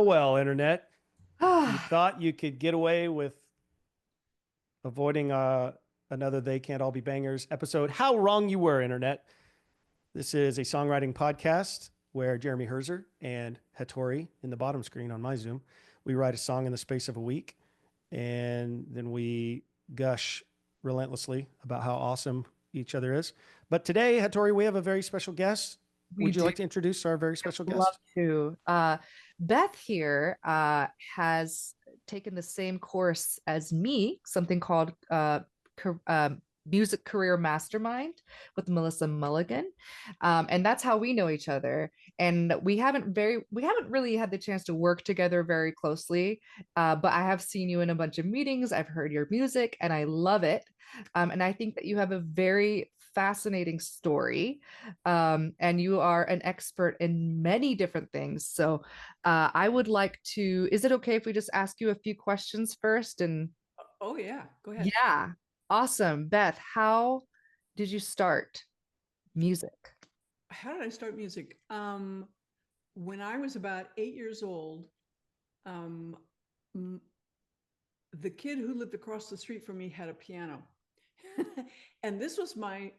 well, Internet? You Ah, thought you could get away with avoiding another They Can't All Be Bangers episode. How wrong you were, Internet. This is a songwriting podcast where Jeremy Herzer and Hatori in the bottom screen on my Zoom, we write a song in the space of a week, and then we gush relentlessly about how awesome each other is. But today, Hatori, we have a very special guest. we Would you do like to introduce our very special love guest? to. Beth here has taken the same course as me, something called Music Career Mastermind with Melissa Mulligan, and that's how we know each other. And we haven't really had the chance to work together very closely, but I have seen you in a bunch of meetings. I've heard your music, and I love it. And I think that you have a very fascinating story, and you are an expert in many different things. So I would like to, is it okay if we just ask you a few questions first? And Oh yeah, go ahead. yeah, awesome. Beth, how did you start music? How did I start music? When I was about 8 years old, um, the kid who lived across the street from me had a piano, and this was my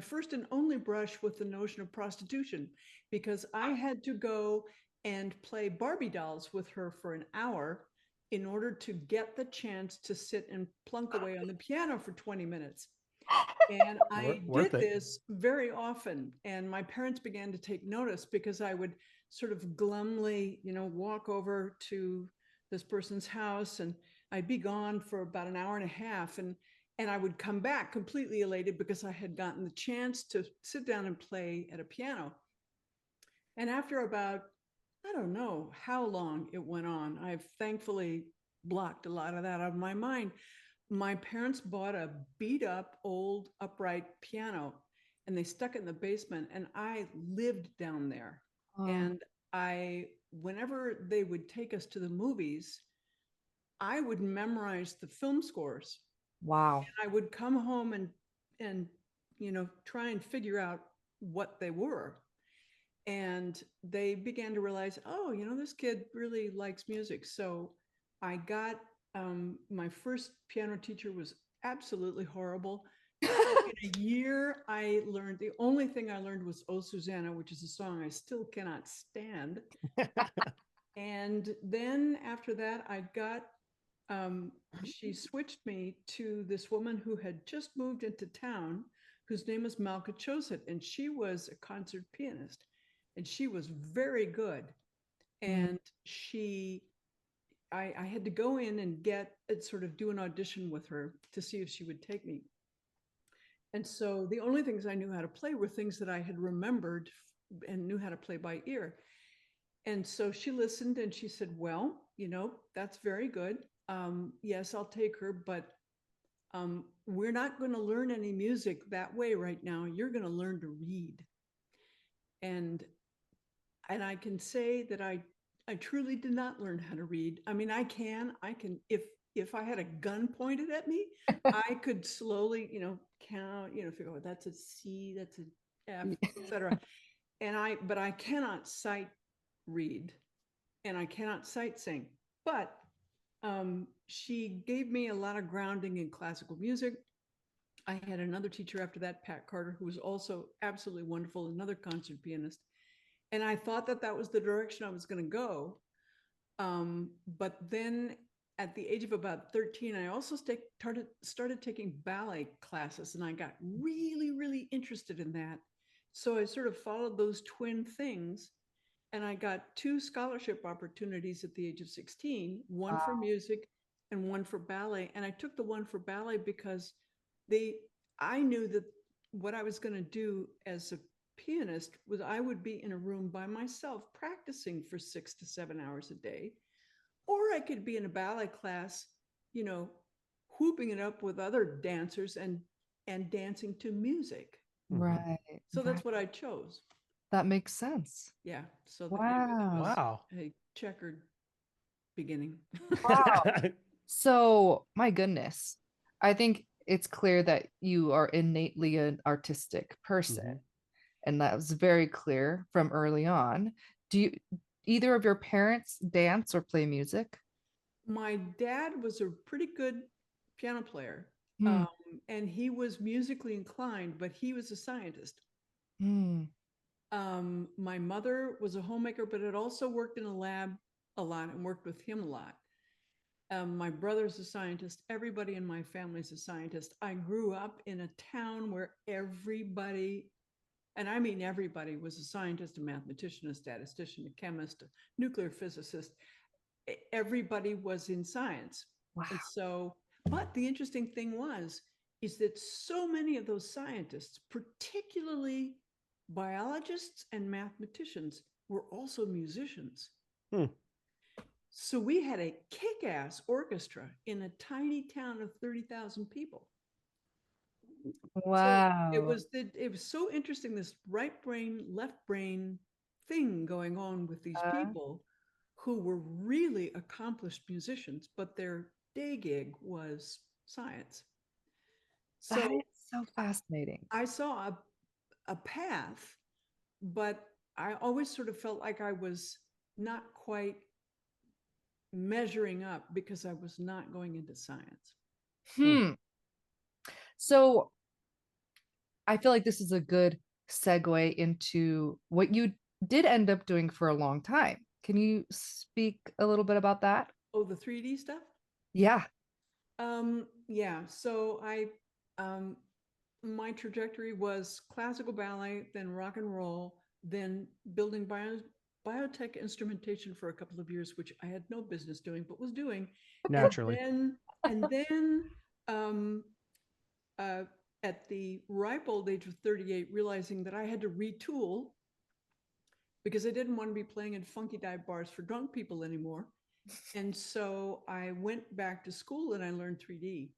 first and only brush with the notion of prostitution, because I had to go and play Barbie dolls with her for an hour in order to get the chance to sit and plunk away on the piano for 20 minutes. And I Worth did it. this very often. And my parents began to take notice because I would sort of glumly, walk over to this person's house, and I'd be gone for about an hour and a half. And I would come back completely elated because I had gotten the chance to sit down and play at a piano. And after about, I don't know how long it went on, I've thankfully blocked a lot of that out of my mind. My parents bought a beat up old upright piano, and they stuck it in the basement, and I lived down there. Oh, And whenever they would take us to the movies, I would memorize the film scores. wow. I would come home and try and figure out what they were. And they began to realize, oh, this kid really likes music. So I got my first piano teacher was absolutely horrible. In a year, I learned, the only thing I learned was Oh Susanna, which is a song I still cannot stand. And then after that, she switched me to this woman who had just moved into town, whose name was Malka Choset, and she was a concert pianist, and she was very good. Mm. And I had to go in and sort of do an audition with her to see if she would take me. And so the only things I knew how to play were things that I had remembered and knew how to play by ear. And so she listened and she said, well, that's very good. Yes, I'll take her, but we're not going to learn any music that way right now. You're going to learn to read. And I can say that I truly did not learn how to read. I mean, I can if I had a gun pointed at me, I could slowly, count, figure out, that's a C, that's a F, etc. But I cannot sight read, and I cannot sight sing. But she gave me a lot of grounding in classical music. I had another teacher after that, Pat Carter, who was also absolutely wonderful, another concert pianist. And I thought that was the direction I was going to go. But then at the age of about 13, I also started taking ballet classes, and I got really, really interested in that. So I sort of followed those twin things, and I got two scholarship opportunities at the age of 16, one for Wow. music and one for ballet. And I took the one for ballet because they I knew that what I was going to do as a pianist was I would be in a room by myself practicing for 6 to 7 hours a day, or I could be in a ballet class, you know, whooping it up with other dancers and dancing to music. Mhm. Right, So right. that's what I chose. That makes sense. Yeah. So anyway, that Wow. was Wow. a checkered beginning. Wow. So, my goodness, I think it's clear that you are innately an artistic person, Mhm. and that was very clear from early on. Do you either of your parents dance or play music? My dad was a pretty good piano player, Hmm. and he was musically inclined, but he was a scientist. Hmm. My mother was a homemaker, but had also worked in a lab a lot and worked with him a lot. My brother's a scientist. Everybody in my family's a scientist. I grew up in a town where everybody, and I mean everybody, was a scientist, a mathematician, a statistician, a chemist, a nuclear physicist. Everybody was in science. Wow. And so, but the interesting thing is that so many of those scientists, particularly biologists and mathematicians, were also musicians. Hmm. So we had a kick-ass orchestra in a tiny town of 30,000 people. Wow. So it was so interesting, this right brain, left brain thing going on with these people who were really accomplished musicians, but their day gig was science. That So is so fascinating. I saw a path, but I always sort of felt like I was not quite measuring up because I was not going into science. So I feel like this is a good segue into what you did end up doing for a long time. Can you speak a little bit about that? Oh, the 3D stuff? Yeah. Yeah. So my trajectory was classical ballet, then rock and roll, then building biotech instrumentation for a couple of years, which I had no business doing, but was doing. Naturally. And then um, at the ripe old age of 38, realizing that I had to retool because I didn't want to be playing in funky dive bars for drunk people anymore. And so I went back to school and I learned 3D.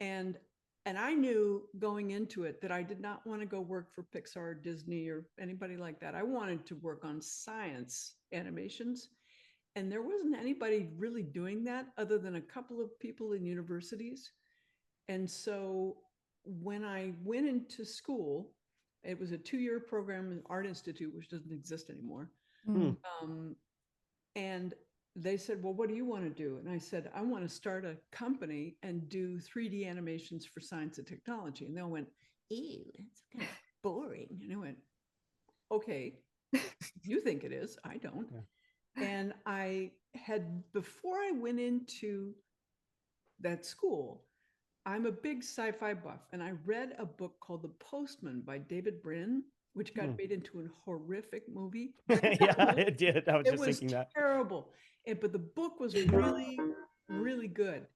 And I knew going into it that I did not want to go work for Pixar, Disney, or anybody like that. I wanted to work on science animations. And there wasn't anybody really doing that other than a couple of people in universities. And so when I went into school, it was a 2-year program in Art Institute, which doesn't exist anymore. Hmm. And they said, well, what do you want to do? And I said, I want to start a company and do 3D animations for science and technology. And they all went, ew, that's kind of boring. And I went, okay, you think it is. I don't. Yeah. And I had, before I went into that school, I'm a big sci-fi buff, and I read a book called The Postman by David Brin, which got made into a horrific movie. Yeah, it did. I was just thinking that. It was terrible. But the book was really, really good.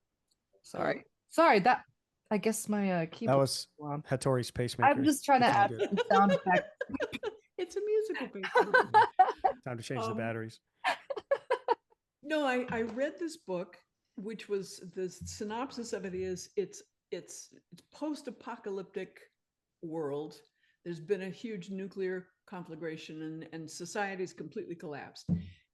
Sorry. That, I guess my keyboard. That was Hatori's pacemaker. I'm just trying to add some sound effects. It's a musical pacemaker. Time to change the batteries. No, I read this book, which was, the synopsis of it is it's post-apocalyptic world. There's been a huge nuclear conflagration and society's completely collapsed.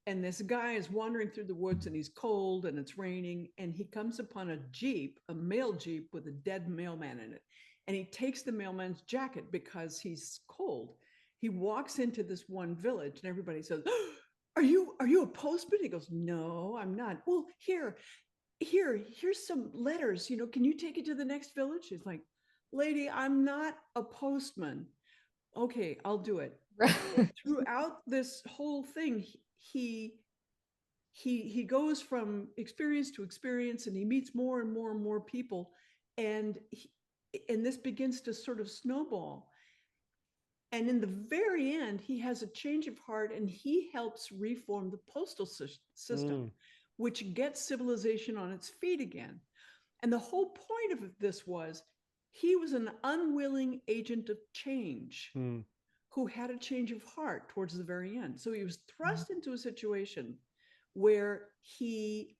And this guy is wandering through the woods and he's cold and it's raining, and he comes upon a Jeep, a mail Jeep with a dead mailman in it. And he takes the mailman's jacket because he's cold. He walks into this one village and everybody says, oh, are you a postman? He goes, no, I'm not. Well, here's some letters, can you take it to the next village? He's like, lady, I'm not a postman. Okay, I'll do it. Throughout this whole thing, he goes from experience to experience, and he meets more and more and more people, and this begins to sort of snowball. And in the very end, he has a change of heart, and he helps reform the postal system, which gets civilization on its feet again. And the whole point of this was he was an unwilling agent of change who had a change of heart towards the very end. So he was thrust into a situation where he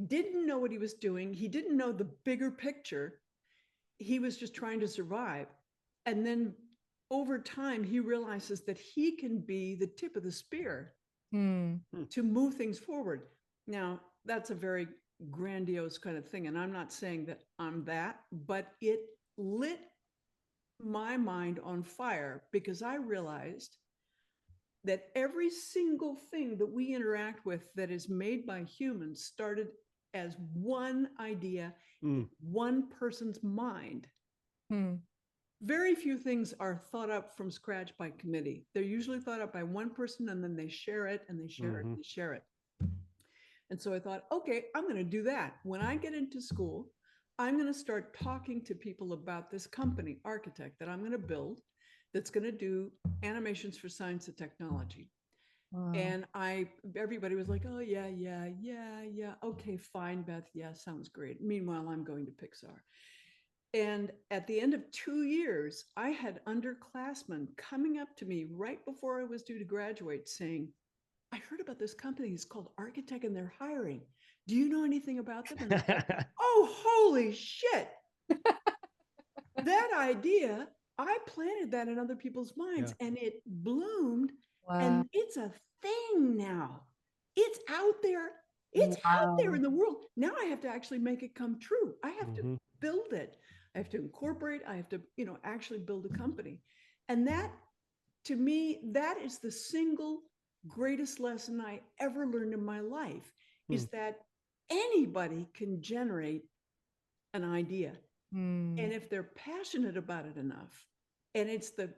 didn't know what he was doing. He didn't know the bigger picture. He was just trying to survive. And then over time, he realizes that he can be the tip of the spear to move things forward. Now, that's a very grandiose kind of thing. And I'm not saying that I'm that, but it lit my mind on fire because I realized that every single thing that we interact with that is made by humans started as one idea, one person's mind. Very few things are thought up from scratch by committee. They're usually thought up by one person, and then they share it and they share it and they share it. And so I thought, okay, I'm going to do that. When I get into school, I'm going to start talking to people about this company, Architect, that I'm going to build, that's going to do animations for science and technology. Wow. And everybody was like, oh, yeah. Okay, fine, Beth. Yeah, sounds great. Meanwhile, I'm going to Pixar. And at the end of 2 years, I had underclassmen coming up to me right before I was due to graduate saying, I heard about this company. It's called Architect and they're hiring. Do you know anything about them? And I thought, oh, holy shit. That idea, I planted that in other people's minds and it bloomed. Wow. And it's a thing now. It's out there. It's out there in the world. Now I have to actually make it come true. I have to build it. I have to incorporate. I have to, actually build a company. And that, to me, that is the single greatest lesson I ever learned in my life, is that anybody can generate an idea. And if they're passionate about it enough, and it's the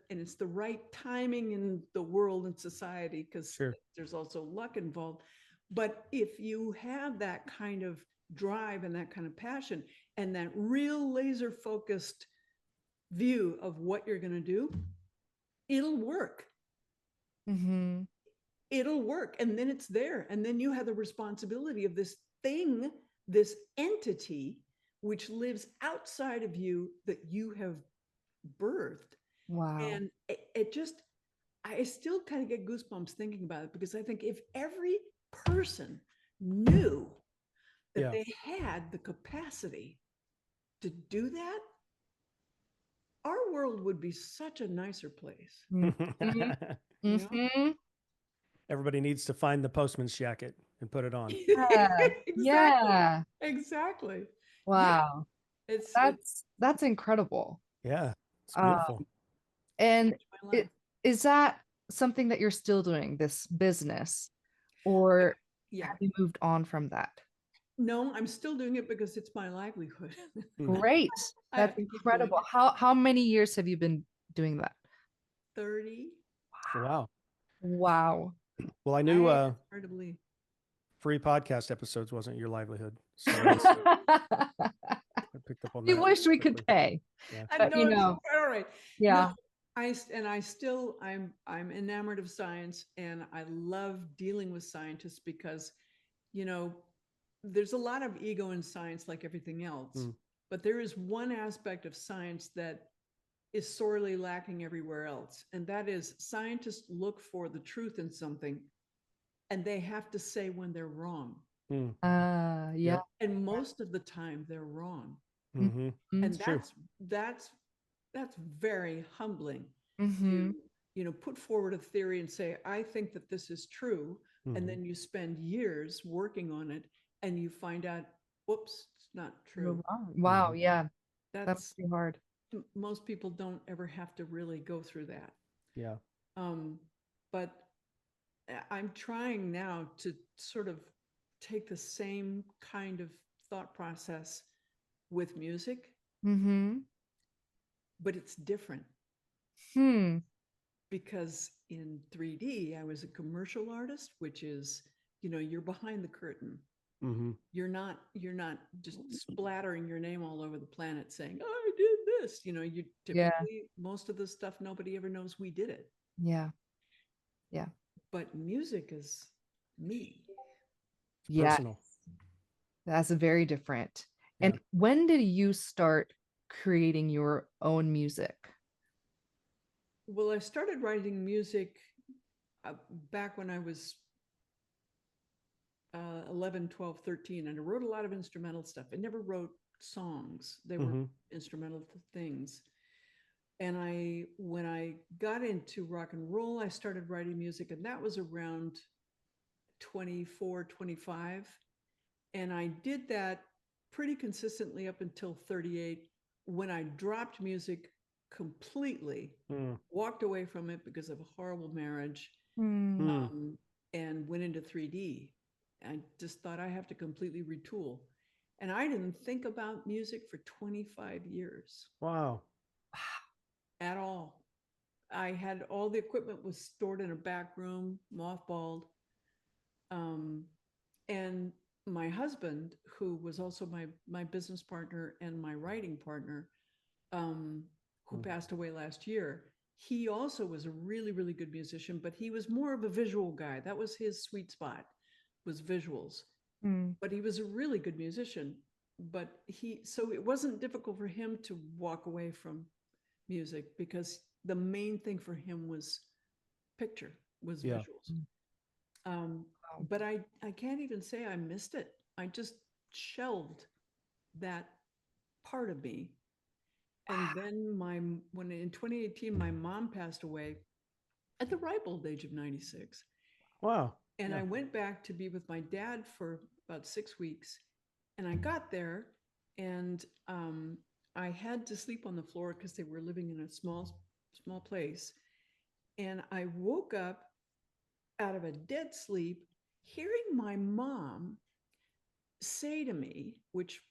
right timing in the world and society, because there's also luck involved. But if you have that kind of drive and that kind of passion and that real laser focused view of what you're going to do, it'll work. It'll work. And then it's there. And then you have the responsibility of this thing, this entity, which lives outside of you that you have birthed. Wow. And I still kind of get goosebumps thinking about it, because I think if every person knew that they had the capacity to do that, our world would be such a nicer place. Everybody needs to find the postman's jacket and put it on. Exactly. Wow. Yeah. That's incredible. Yeah, it's beautiful. And is that something that you're still doing, this business, or have you moved on from that? No, I'm still doing it because it's my livelihood. Great. That's incredible. How many years have you been doing that? 30. Wow. Well, I knew free podcast episodes wasn't your livelihood. So I picked up on that. You wish we could pay. Yeah. But, all right. Yeah. No, I'm enamored of science, and I love dealing with scientists because, there's a lot of ego in science, like everything else, but there is one aspect of science that is sorely lacking everywhere else. And that is, scientists look for the truth in something, and they have to say when they're wrong. And most of the time they're wrong. And that's very humbling to, put forward a theory and say, I think that this is true. And then you spend years working on it and you find out, whoops, it's not true. Wow. Yeah. That's pretty hard. Most people don't ever have to really go through that. Yeah. But I'm trying now to sort of take the same kind of thought process with music, but it's different. Because in 3D, I was a commercial artist, which is, you're behind the curtain. You're not just splattering your name all over the planet saying, oh, I did this. You typically, most of the stuff, nobody ever knows we did it. Yeah. But music is me. Yeah. Personal. That's very different. And when did you start creating your own music? Well, I started writing music back when I was 11, 12, 13, and I wrote a lot of instrumental stuff. I never wrote songs. They were instrumental things. And when I got into rock and roll, I started writing music, and that was around 24, 25. And I did that pretty consistently up until 38, when I dropped music completely, walked away from it because of a horrible marriage, Hmm. And went into 3D. I just thought I have to completely retool. And I didn't think about music for 25 years Wow. at all. I had all the equipment was stored in a back room, mothballed. Um, and my husband, who was also my business partner and my writing partner, who passed away last year, he also was a really, really good musician, but he was more of a visual guy. That was his sweet spot, was visuals. Hmm. But he was a really good musician. But so it wasn't difficult for him to walk away from music because the main thing for him was picture, was Yeah. visuals. But I can't even say I missed it. I just shelved that part of me. And then when in 2018 my mom passed away at the ripe old age of 96. Wow. And Yeah. I went back to be with my dad for about 6 weeks. And I got there and I had to sleep on the floor because they were living in a small place. And I woke up out of a dead sleep, hearing my mom say to me, which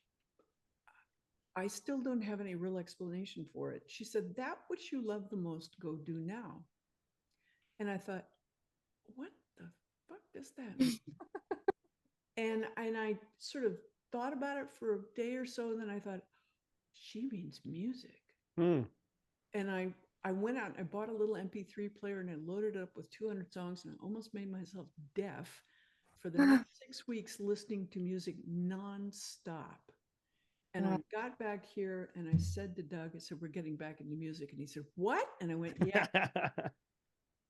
I still don't have any real explanation for it. She said, "That which you love the most, go do now." And I thought, what the fuck does that mean? And I sort of thought about it for a day or so, and then I thought, she means music. Hmm. And I went out and I bought a little MP3 player and I loaded it up with 200 songs, and I almost made myself deaf for the next 6 weeks listening to music nonstop. And I got back here and I said to Doug, I said, "We're getting back into music." And he said, "What?" And I went, "Yeah,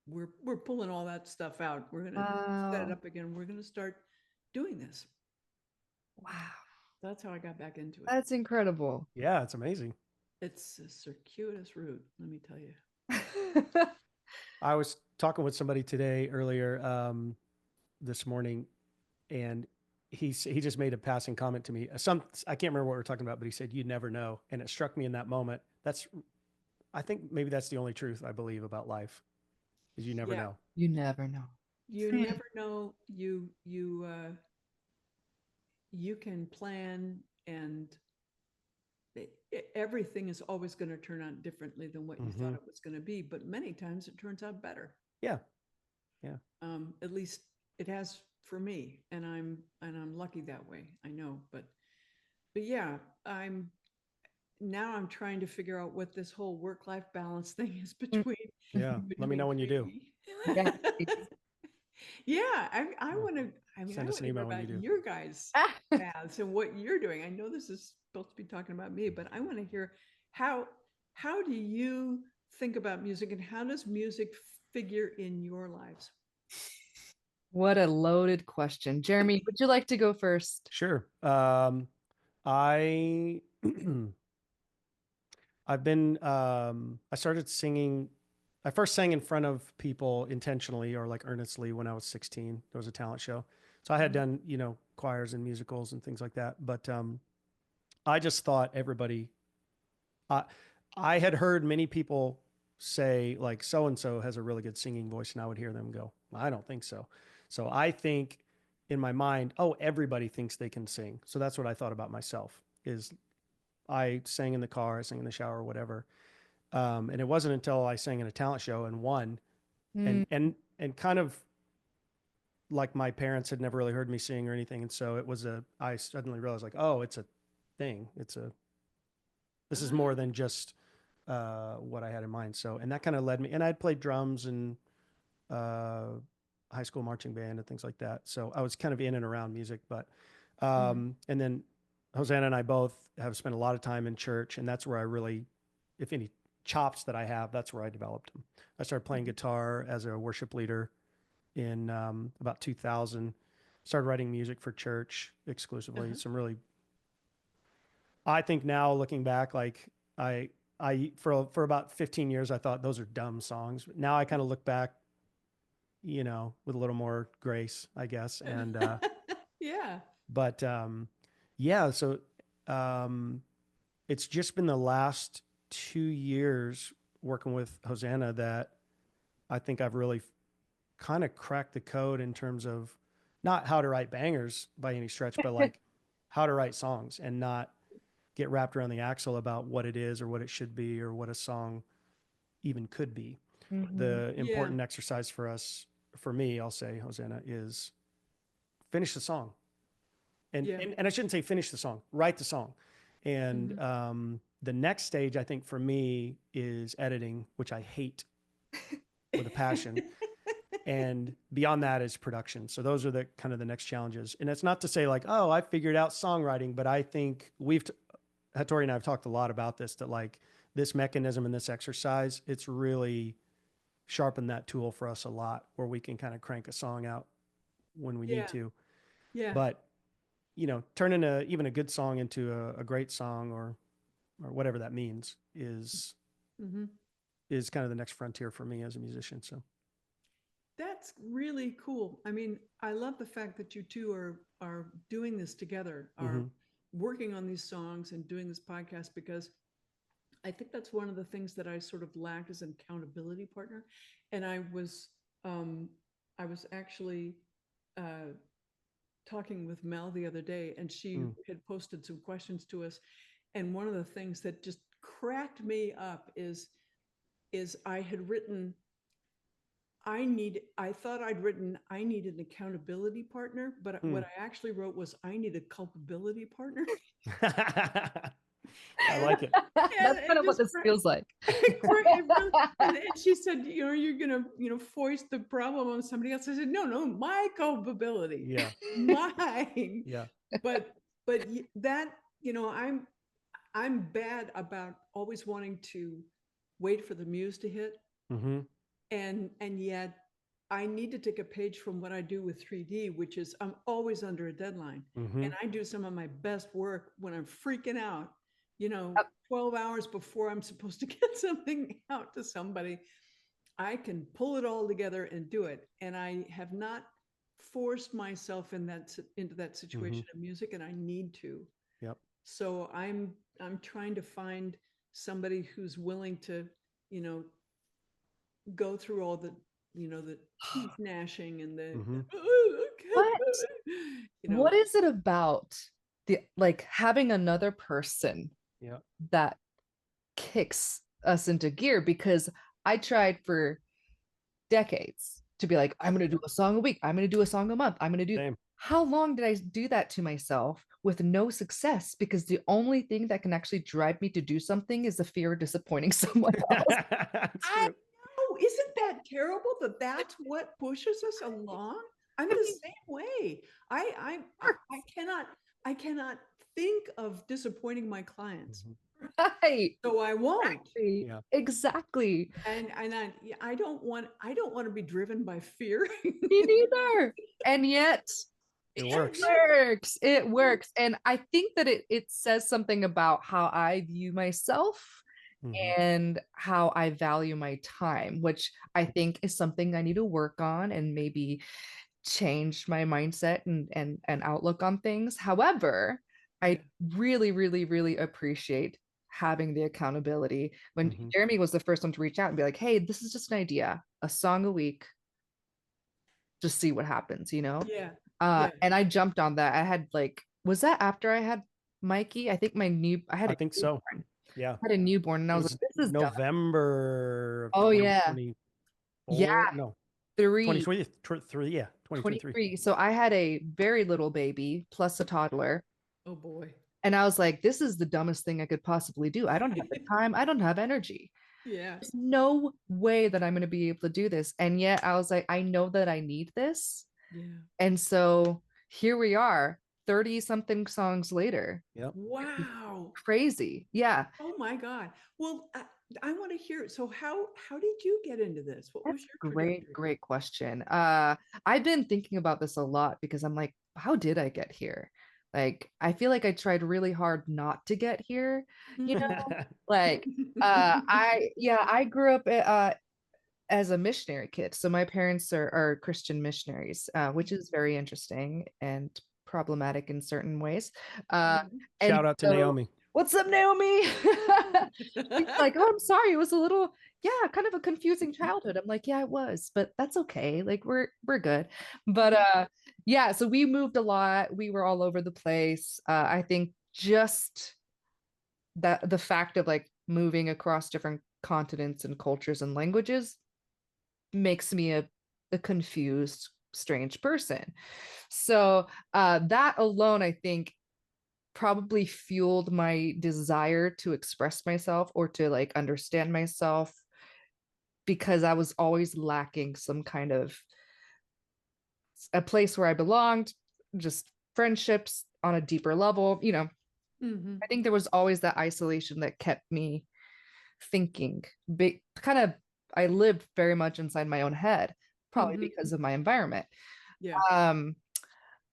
we're pulling all that stuff out. We're going to set it Wow. up again. We're going to start doing this." Wow. That's how I got back into it. That's incredible. Yeah, it's amazing. It's a circuitous route, let me tell you. I was talking with somebody today earlier this morning, and he just made a passing comment to me. I can't remember what we were talking about, but he said, "You never know," and it struck me in that moment. I think maybe that's the only truth I believe about life is you never Yeah, know. You never know. you never know. You can plan, and everything is always going to turn out differently than what you thought it was going to be. But many times it turns out better. Yeah, yeah. At least it has for me, and I'm lucky that way. I know, but yeah, I'm trying to figure out what this whole work-life balance thing is between Yeah. Let me know when you do. 3D. Yeah, I want to. I mean, I Send us want an to hear email when you about do. your guys' paths and what you're doing. I know this is supposed to be talking about me, but I want to hear how do you think about music, and how does music figure in your lives? What a loaded question. Jeremy, would you like to go first? Sure. I I've been I started singing. I first sang in front of people intentionally or like earnestly when I was 16. There was a talent show. So I had done, choirs and musicals and things like that. But I just thought everybody I I had heard many people say like so and so has a really good singing voice, and I would hear them go, "I don't think so." So I think in my mind, oh, everybody thinks they can sing. So that's what I thought about myself is I sang in the car, I sang in the shower, whatever. And it wasn't until I sang in a talent show and won, Mm, and kind of like my parents had never really heard me sing or anything, and so I suddenly realized like, oh, it's a thing. This is more than just what I had in mind. So, and that kind of led me. And I'd played drums and uh, high school marching band and things like that. So I was kind of in and around music, but and then Hosanna and I both have spent a lot of time in church, and that's where I really, if any chops that I have, that's where I developed them. I started playing guitar as a worship leader in about 2000. Started writing music for church exclusively. Some really, I think now looking back, like I, for about 15 years, I thought those are dumb songs. But now I kind of look back, with a little more grace, I guess. And, Yeah. but, yeah, so, um, it's just been the last 2 years working with Hosanna that I think I've really kind of cracked the code in terms of not how to write bangers by any stretch, but like how to write songs and not get wrapped around the axle about what it is or what it should be or what a song even could be. Mhm. The Yeah. important exercise for us, for me, I'll say, Hosanna, is finish the song. And, Yeah. and I shouldn't say finish the song, write the song. And the next stage, I think, for me is editing, which I hate with a passion. And beyond that is production. So those are the kind of the next challenges. And it's not to say like, oh, I figured out songwriting, but I think Hatori and I have talked a lot about this, that like this mechanism and this exercise, it's really sharpened that tool for us a lot, where we can kind of crank a song out when we Yeah. need to. Yeah. But, you know, turning even a good song into a great song or whatever that means is kind of the next frontier for me as a musician. So that's really cool. I mean, I love the fact that you two are doing this together, are working on these songs and doing this podcast, because I think that's one of the things that I sort of lack as an accountability partner. And I was actually talking with Mel the other day, and she had posted some questions to us. And one of the things that just cracked me up is I had written, I need an accountability partner, but what I actually wrote was, I need a culpability partner. I like it. That's kind of what this feels like. And she said, you're gonna, foist the problem on somebody else. I said, no, my culpability. Yeah. Mine. Yeah. But that, I'm bad about always wanting to wait for the muse to hit. And yet I need to take a page from what I do with 3D, which is I'm always under a deadline. And I do some of my best work when I'm freaking out, 12 hours before I'm supposed to get something out to somebody. I can pull it all together and do it. And I have not forced myself into that situation of music, and I need to. Yep. So I'm trying to find somebody who's willing to, go through all the, the teeth gnashing and the what is it about like having another person that kicks us into gear? Because I tried for decades to be like, I'm going to do a song a week, I'm going to do a song a month, I'm going to do Same. How long did I do that to myself with no success? Because the only thing that can actually drive me to do something is the fear of disappointing someone else. I know. Isn't that terrible that that's what pushes us along? I'm the same way. I cannot think of disappointing my clients. Right. So I won't. Exactly. And I don't want to be driven by fear. Me neither. And yet it works. It works. And I think that it says something about how I view myself and how I value my time, which I think is something I need to work on and maybe change my mindset and outlook on things. However, I really, really, really appreciate having the accountability. When Jeremy was the first one to reach out and be like, hey, this is just an idea, a song a week, just see what happens, And I jumped on that. I had was that after I had Mikey? I think I think so. Yeah. I had a newborn, and I was like, this is November. Oh yeah. 2023. Yeah. 2023. So I had a very little baby plus a toddler. Oh boy. And I was like, this is the dumbest thing I could possibly do. I don't have the time. I don't have energy. Yeah. There's no way that I'm going to be able to do this. And yet I was like, I know that I need this. Yeah. And so here we are, 30 something songs later. Yep. Wow. Crazy. Yeah. Oh my God. Well, I want to hear it. So how did you get into this? What was your great question. I've been thinking about this a lot because I'm like, how did I get here? Like, I feel like I tried really hard not to get here, like, I grew up as a missionary kid. So my parents are Christian missionaries, which is very interesting and problematic in certain ways. Shout out to Naomi. what's up, Naomi? She's like, oh, I'm sorry, it was a little, yeah, kind of a confusing childhood. I'm like, yeah, it was, but that's okay. Like we're good. But yeah, so we moved a lot. We were all over the place. I think just that the fact of like moving across different continents and cultures and languages makes me a confused, strange person. So that alone, I think, probably fueled my desire to express myself or to like understand myself, because I was always lacking some kind of a place where I belonged, just friendships on a deeper level. I think there was always that isolation that kept me thinking big, kind of. I lived very much inside my own head, probably because of my environment. Yeah.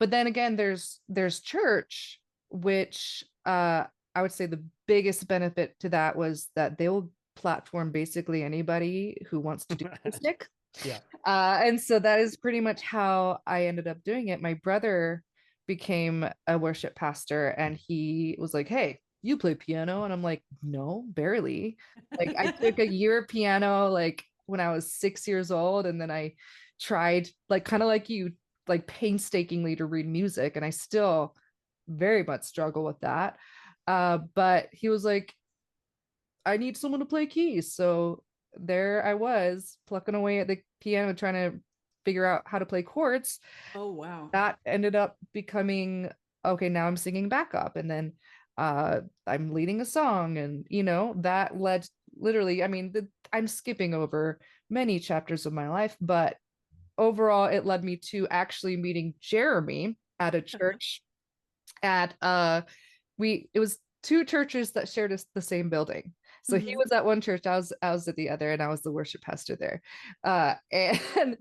But then again, there's church, which I would say the biggest benefit to that was that they will platform basically anybody who wants to do music. Yeah. And so that is pretty much how I ended up doing it. My brother became a worship pastor, and he was like, hey, you play piano? And I'm like, no, barely. Like I took a year of piano like when I was 6 years old, and then I tried, like kind of like you, like painstakingly to read music, and I still very much struggle with that. But he was like, I need someone to play keys. So there I was plucking away at the piano trying to figure out how to play chords. Oh, wow. That ended up becoming, okay, now I'm singing backup, and then I'm leading a song, and that led literally, I mean, I'm skipping over many chapters of my life, but overall it led me to actually meeting Jeremy at a church at it was two churches that shared the same building. So he was at one church, I was at the other, and I was the worship pastor there. And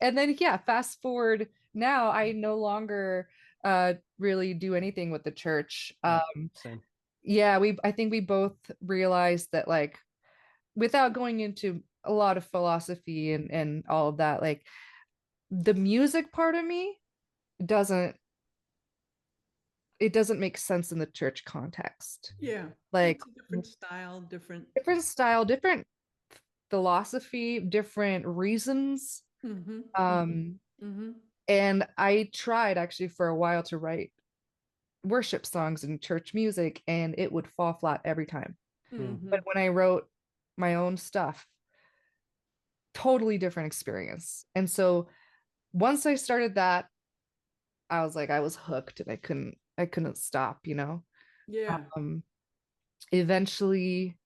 then yeah, fast forward, now I no longer really do anything with the church. Same. Yeah, I think we both realized that, like, without going into a lot of philosophy and all of that, like the music part of me doesn't make sense in the church context. Yeah. Like It's a different style, different style, different philosophy, different reasons. And I tried actually for a while to write worship songs and church music, and it would fall flat every time. But when I wrote my own stuff, totally different experience. And so once I started that, I was like, I was hooked, and I couldn't stop. Yeah. Eventually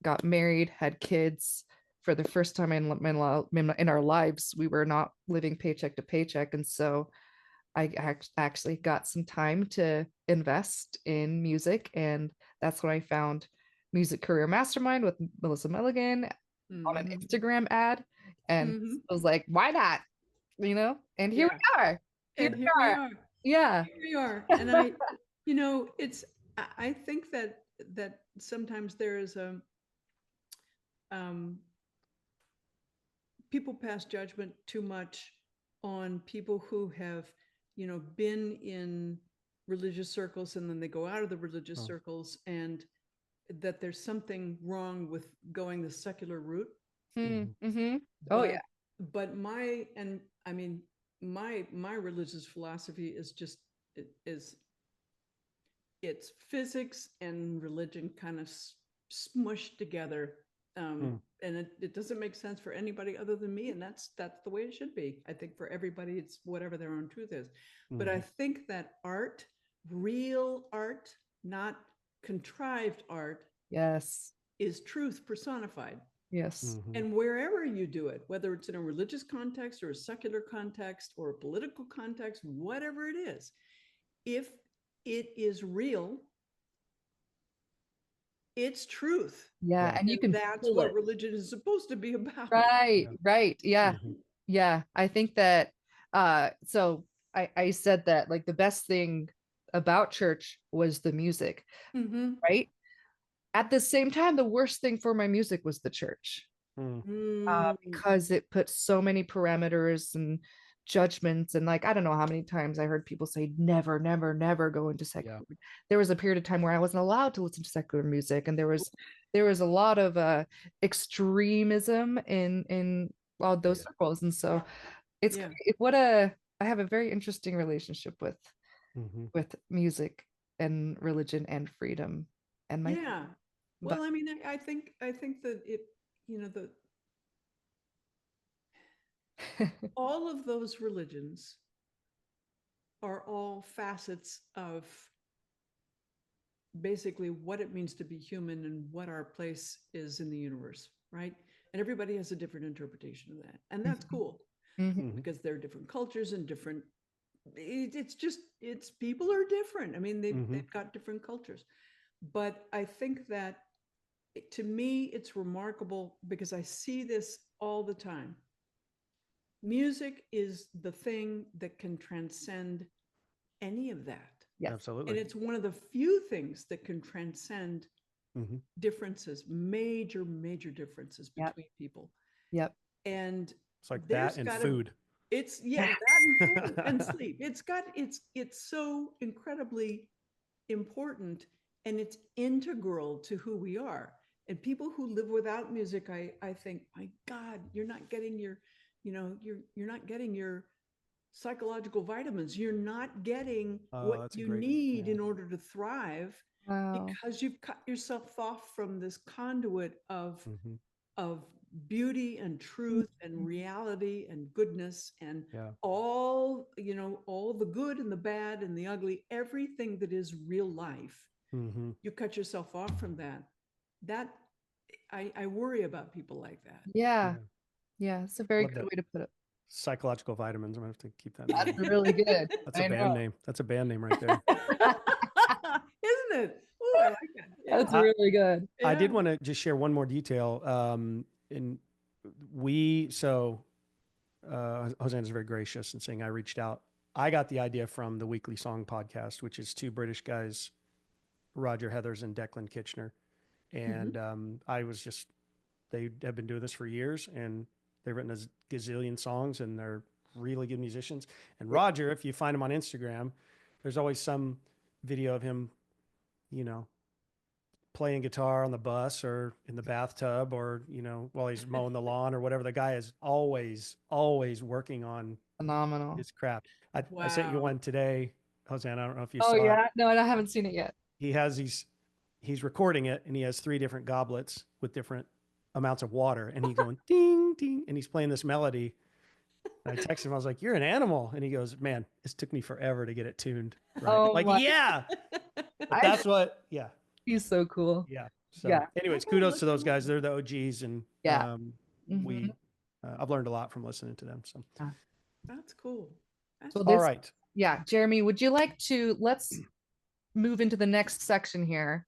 got married, had kids. For the first time in our lives, we were not living paycheck to paycheck. And so I actually got some time to invest in music. And that's when I found Music Career Mastermind with Melissa Mulligan on an Instagram ad. And I was like, why not? And here we are. Here we are. Yeah. Here we are. And I, I think that sometimes there is people pass judgment too much on people who have, been in religious circles, and then they go out of the religious circles, and that there's something wrong with going the secular route. Yeah. But my religious philosophy is just, it's physics and religion kind of smushed together. And it doesn't make sense for anybody other than me. And that's the way it should be. I think for everybody, it's whatever their own truth is. But I think that art, real art, not contrived art, yes, is truth personified. Yes. And wherever you do it, whether it's in a religious context or a secular context or a political context, whatever it is, if it is real, it's truth. Yeah. And you can that's what religion is supposed to be about. Right. Right. Yeah. Yeah. I think that so I said that, like, the best thing about church was the music. Right. At the same time, the worst thing for my music was the church. Because it put so many parameters and judgments, and like I don't know how many times I heard people say never, never, never go into secular. There was a period of time where I wasn't allowed to listen to secular music, and there was a lot of extremism in all those circles. And so it's I have a very interesting relationship with music and religion and freedom and my well, I mean, I think that it, you know, all of those religions are all facets of basically what it means to be human and what our place is in the universe, right? And everybody has a different interpretation of that, and that's cool because there are different cultures and different. It's people are different. I mean, they've got different cultures, but I think that to me it's remarkable because I see this all the time. Music is the thing that can transcend any of that. Yes. Absolutely. And it's one of the few things that can transcend differences, major differences between people. Yep. And it's like that and food. It's that and food and sleep. It's so incredibly important, and it's integral to who we are. And people who live without music, I think, my God, you're not getting your, you're not getting your psychological vitamins. You're not getting what you need in order to thrive because you've cut yourself off from this conduit of beauty and truth and reality and goodness and all the good and the bad and the ugly, everything that is real life. You cut yourself off from that. I worry about people like that. Yeah, it's a very good way to put it. Psychological vitamins. I'm gonna have to keep that. That's really good. That's a band name. That's a band name right there. Isn't it? Ooh, I like that. Yeah. That's really good. I did want to just share one more detail. Hosanna's very gracious in saying I reached out. I got the idea from the Weekly Song podcast, which is two British guys, Roger Heathers and Declan Kitchener. And they have been doing this for years, and they've written a gazillion songs, and they're really good musicians. And Roger, if you find him on Instagram, there's always some video of him, playing guitar on the bus or in the bathtub or, while he's mowing the lawn or whatever. The guy is always working on phenomenal his craft. I sent you one today, Hosanna. I don't know if you saw it. No, I haven't seen it yet. He's recording it, and he has 3 different goblets with different amounts of water, and he's going ding, ding, and he's playing this melody. And I texted him, I was like, "You're an animal." And he goes, "Man, it took me forever to get it tuned." Right? Yeah. That's what, He's so cool. Yeah. So anyways, kudos to those guys. They're the OGs, and I've learned a lot from listening to them. So that's cool. All right. Yeah. Jeremy, would you like to, let's move into the next section here.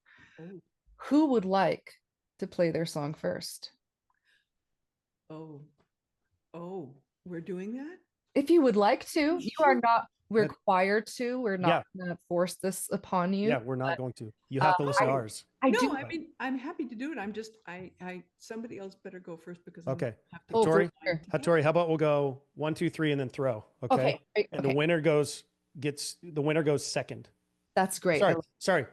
Who would like to play their song first? Oh, we're doing that? If you would like to. You are not required to. We're not going to force this upon you. Yeah, we're not going to. You have to listen to ours. I mean, I'm happy to do it. I'm just, somebody else better go first because okay. Hatori, Hatori, how about we'll go 1, 2, 3 and then throw. Okay. And the winner goes second. That's great. Sorry.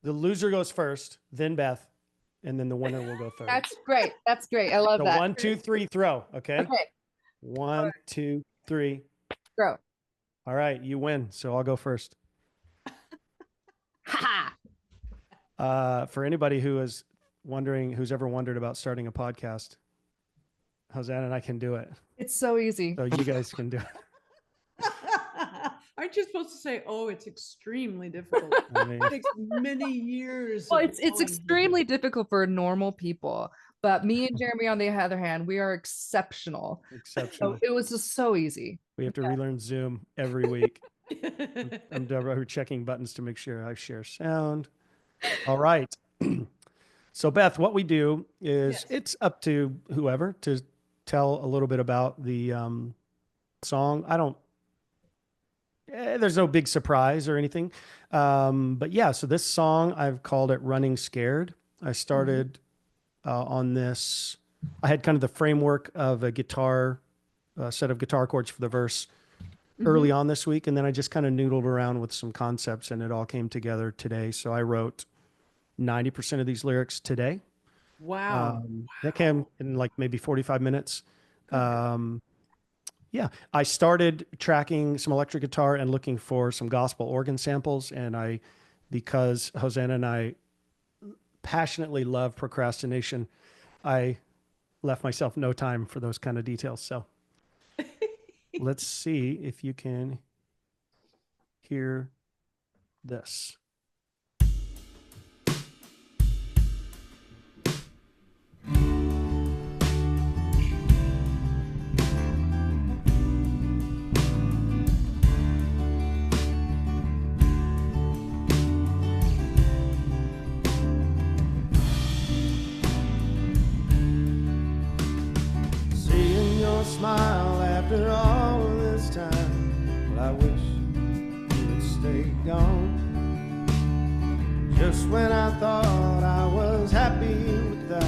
The loser goes first, then Beth, and then the winner will go third. That's great. I love that. 1, 2, 3, throw. Okay. 1, 2, 3. Throw. All right, you win. So I'll go first. For anybody who's ever wondered about starting a podcast, Hosanna and I can do it. It's so easy. So you guys can do it. Aren't you supposed to say, "Oh, it's extremely difficult"? It takes many years. Well, it's extremely difficult for normal people, but me and Jeremy, on the other hand, we are exceptional. So it was just so easy. We have to relearn Zoom every week. I'm checking buttons to make sure I share sound. All right. So Beth, what we do is it's up to whoever to tell a little bit about the song. There's no big surprise or anything. But so this song, I've called it Running Scared. I started on this. I had kind of the framework of a guitar a set of guitar chords for the verse early on this week. And then I just kind of noodled around with some concepts and it all came together today. So I wrote 90% of these lyrics today. Wow. That came in like maybe 45 minutes. Yeah, I started tracking some electric guitar and looking for some gospel organ samples. And because Hosanna and I passionately love procrastination, I left myself no time for those kind of details. So let's see if you can hear this. Seeing your smile after all of this time, well, I wish you would stay gone. Just when I thought I was happy without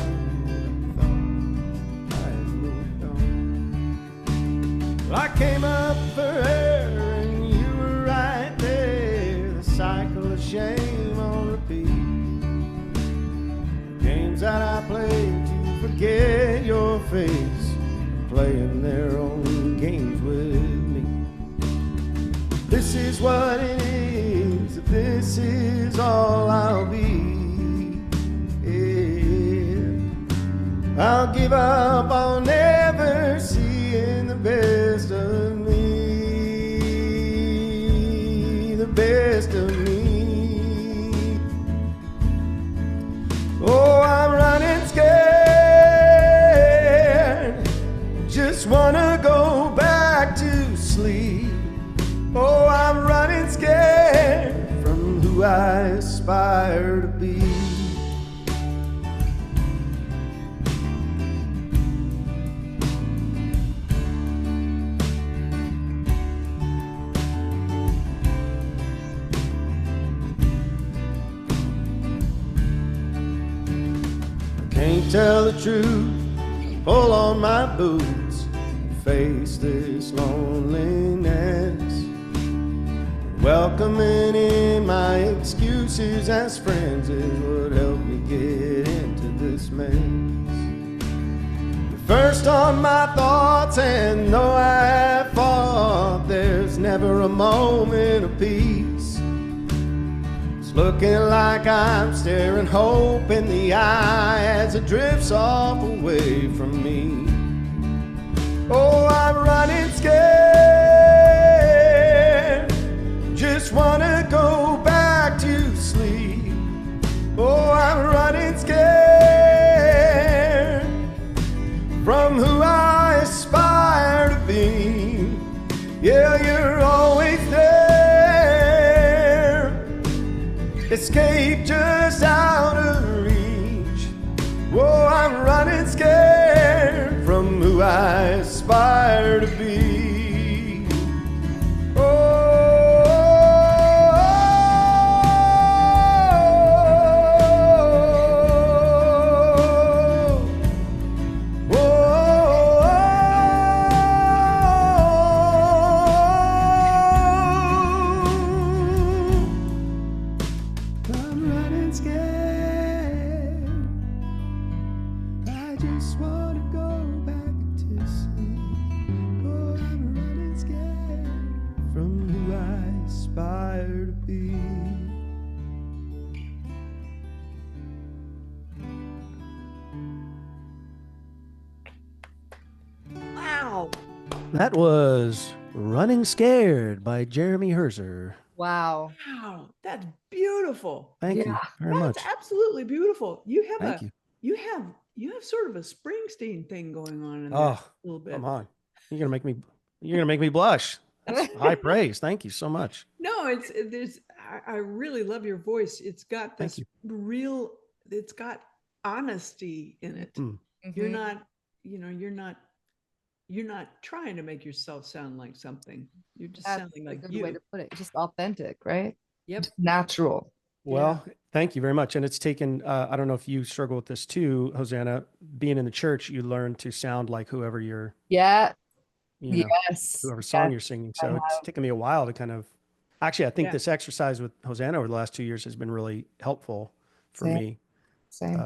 you, I thought I had moved on. Well, I came up for air and you were right there. The cycle of shame on repeat. Games that I played to forget your face, playing their own games with me. This is what it is, this is all I'll be. Yeah. I'll give up on never seeing the best of me, the best of me. Oh, I'm running scared, just wanna go back to sleep. Oh, I'm running scared from who I aspire to be. Can't tell the truth, pull on my boots, face this loneliness. Welcoming in my excuses as friends is what helped me get into this mess. You're first on my thoughts, and though I have fought, there's never a moment of peace. It's looking like I'm staring hope in the eye as it drifts off away from me. Oh, I'm running scared, just wanna go back to sleep. Oh, I'm running scared from who I aspire to be. Yeah, you're always there, escape just out of reach. Oh, I'm running scared from who I aspire to be. Oh, I'm running scared, I just wanna go back to sleep. Oh, I'm running scared from who I aspire to be. Wow. That was Running Scared by Jeremy Herzer. Wow. Wow. That's beautiful. Thank you Yeah. very much. That's absolutely beautiful. You have Thank you. you have sort of a Springsteen thing going on in there Oh, a little bit. come on. You're gonna make me blush. That's high praise. Thank you so much. No, I really love your voice. It's got Thank this it's got honesty in it. Mm. You're Mhm. not, you're not trying to make yourself sound like something. You're just That's sounding a like good you. way to put it. Just authentic, right? Yep. Just natural. Well, thank you very much. And it's taken, I don't know if you struggle with this too, Hosanna, being in the church, you learn to sound like whoever you're Yeah. you know, Yes. whoever song Yes. you're singing. I So it's taken me a while to kind of, actually, I think Yeah. this exercise with Hosanna over the last 2 years has been really helpful for Same. me, Same.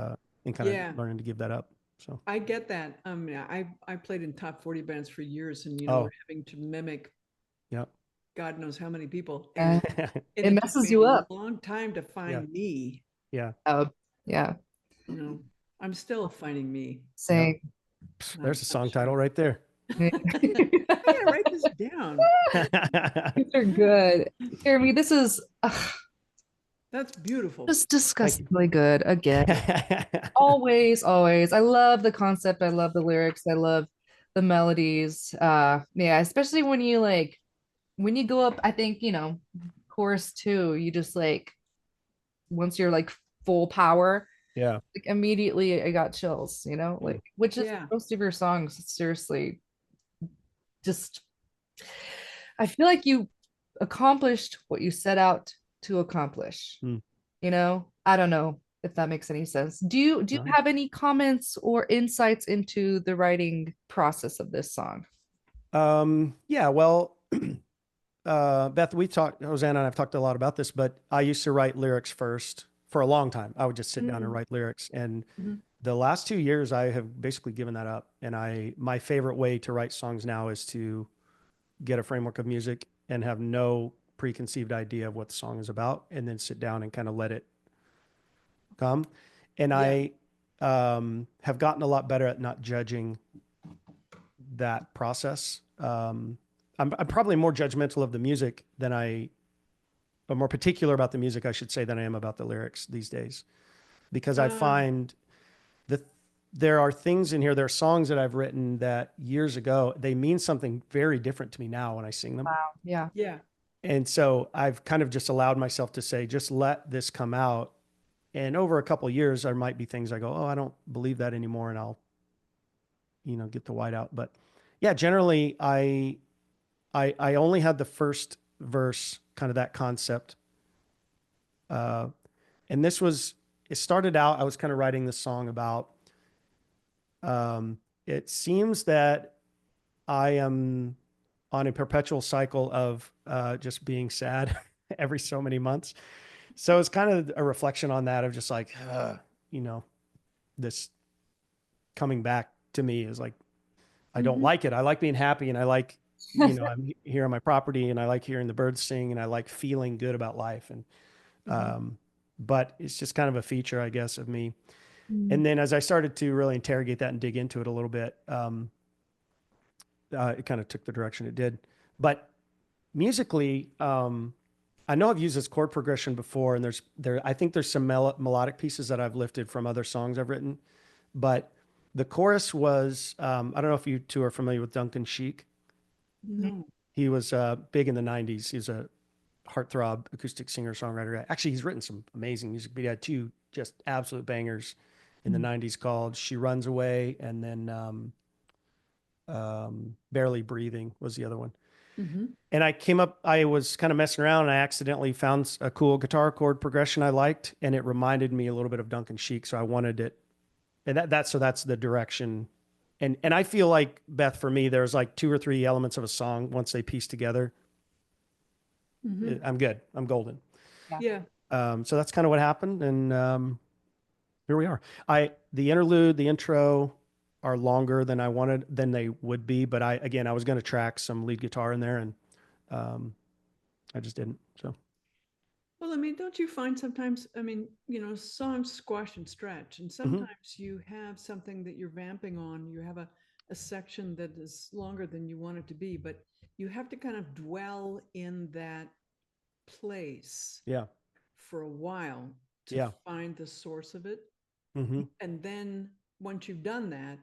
in kind Yeah. of learning to give that up. So, I get that. Yeah, I played in top 40 bands for years, and Oh. we're having to mimic yeah. God knows how many people, Yeah. and It it took messes me you a up. long time to find me. Yeah. Yeah. I'm still finding me. Same. There's a song sure. title right there. I gotta write this down. These are good. Jeremy, this is That's beautiful. just disgustingly good again. Always, always. I love the concept. I love the lyrics. I love the melodies. Yeah, especially when you when you go up, I think, chorus two, you just once you're full power, Yeah. immediately I got chills, which is Yeah. most of your songs, seriously. Just I feel like you accomplished what you set out to accomplish. Hmm. I don't know if that makes any sense. Do you No. have any comments or insights into the writing process of this song? Yeah, well, Beth, Hosanna and I've talked a lot about this, but I used to write lyrics first for a long time. I would just sit down and write lyrics. And the last 2 years I have basically given that up. And my favorite way to write songs now is to get a framework of music and have no preconceived idea of what the song is about, and then sit down and kind of let it come. And I have gotten a lot better at not judging that process. I'm probably more judgmental of the music but more particular about the music, I should say, than I am about the lyrics these days, because I find that there are things in here, there are songs that I've written that years ago, they mean something very different to me now when I sing them. Wow. Yeah. Yeah. And so I've kind of just allowed myself to say, just let this come out. And over a couple of years, there might be things I go, oh, I don't believe that anymore. And I'll, get the white out. But yeah, generally I only had the first verse, kind of that concept. And it started out, I was kind of writing this song about, it seems that I am on a perpetual cycle of just being sad every so many months. So it's kind of a reflection on that of just like, this coming back to me is like, I don't like it. I like being happy, and I like, I'm here on my property, and I like hearing the birds sing, and I like feeling good about life. And, but it's just kind of a feature, I guess, of me. And then as I started to really interrogate that and dig into it a little bit, it kind of took the direction it did. But musically, I know I've used this chord progression before, and I think there's some melodic pieces that I've lifted from other songs I've written, but the chorus was, I don't know if you two are familiar with Duncan Sheik. No. He was big in the 90s. He was a heartthrob acoustic singer songwriter. Actually, he's written some amazing music, but he had two just absolute bangers in the 90s called She Runs Away, and then Barely Breathing was the other one. And I was kind of messing around, and I accidentally found a cool guitar chord progression I liked, and it reminded me a little bit of Duncan Sheik. So I wanted it. And that's the direction. And I feel like, Beth, for me, there's like 2 or 3 elements of a song. Once they piece together, I'm good. I'm golden. Yeah. So that's kind of what happened. And here we are. The interlude, the intro are longer than they would be. But I was going to track some lead guitar in there, and I just didn't. So. Well, don't you find sometimes, songs squash and stretch, and sometimes you have something that you're vamping on, you have a section that is longer than you want it to be, but you have to kind of dwell in that place for a while to find the source of it. And then once you've done that,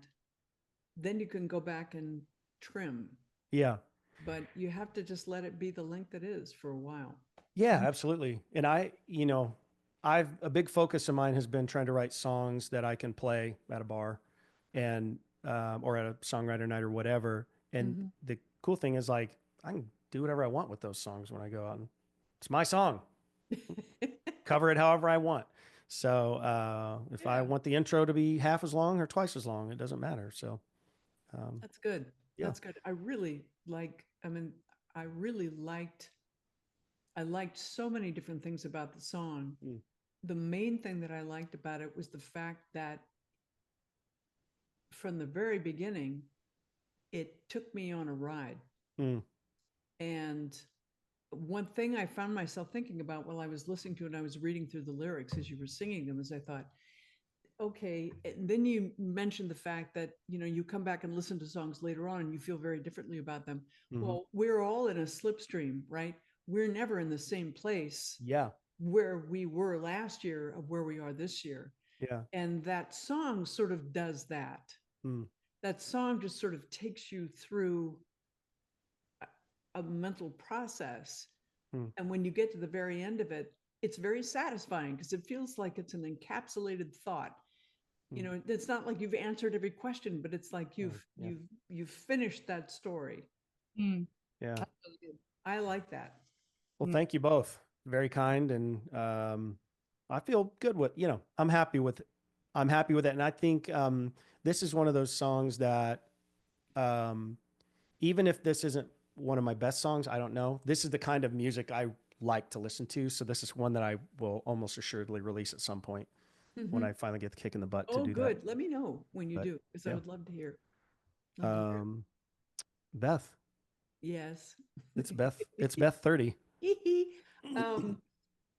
then you can go back and trim. Yeah. But you have to just let it be the length it is for a while. Yeah, absolutely. And a big focus of mine has been trying to write songs that I can play at a bar and, or at a songwriter night or whatever. And the cool thing is, like, I can do whatever I want with those songs when I go out, and it's my song, cover it however I want. So, if I want the intro to be half as long or twice as long, it doesn't matter. So, that's good. Yeah. That's good. I really like, I mean, I liked so many different things about the song. Mm. The main thing that I liked about it was the fact that from the very beginning, it took me on a ride. Mm. And one thing I found myself thinking about while I was listening to it, and I was reading through the lyrics as you were singing them, is I thought, okay, and then you mentioned the fact that, you know, you come back and listen to songs later on and you feel very differently about them. Mhm. Well, we're all in a slipstream, right? We're never in the same place Yeah. where we were last year of where we are this year. Yeah. And that song sort of does that. Mm. That song just sort of takes you through a mental process. Mm. And when you get to the very end of it, it's very satisfying because it feels like it's an encapsulated thought. You know, it's not like you've answered every question, but it's like Yeah. you've finished that story. Mm. Yeah. That's really good. I like that. Well, Mm. thank you both. Very kind. And I feel good with, you know, I'm happy with it. I'm happy with it. And I think this is one of those songs that even if this isn't one of my best songs, I don't know. This is the kind of music I like to listen to. So this is one that I will almost assuredly release at some point when I finally get the kick in the butt to Oh, do good. Let me know when you But, do, because I yeah. would love to hear. that. Love to hear. Beth, Yes. it's Beth. It's Beth 30.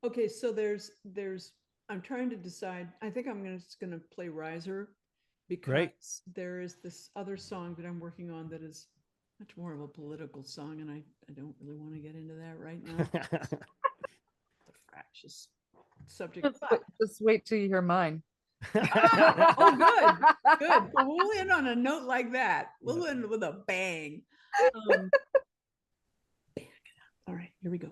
Okay, so there's I'm trying to decide. I think I'm just gonna play Riser because Great. there is this other song that I'm working on that is much more of a political song, and I don't really want to get into that right now. It's a fractious subject. Just wait till you hear mine. Oh, good. Good. Well, we'll end on a note like that. We'll end with a bang. All right, here we go.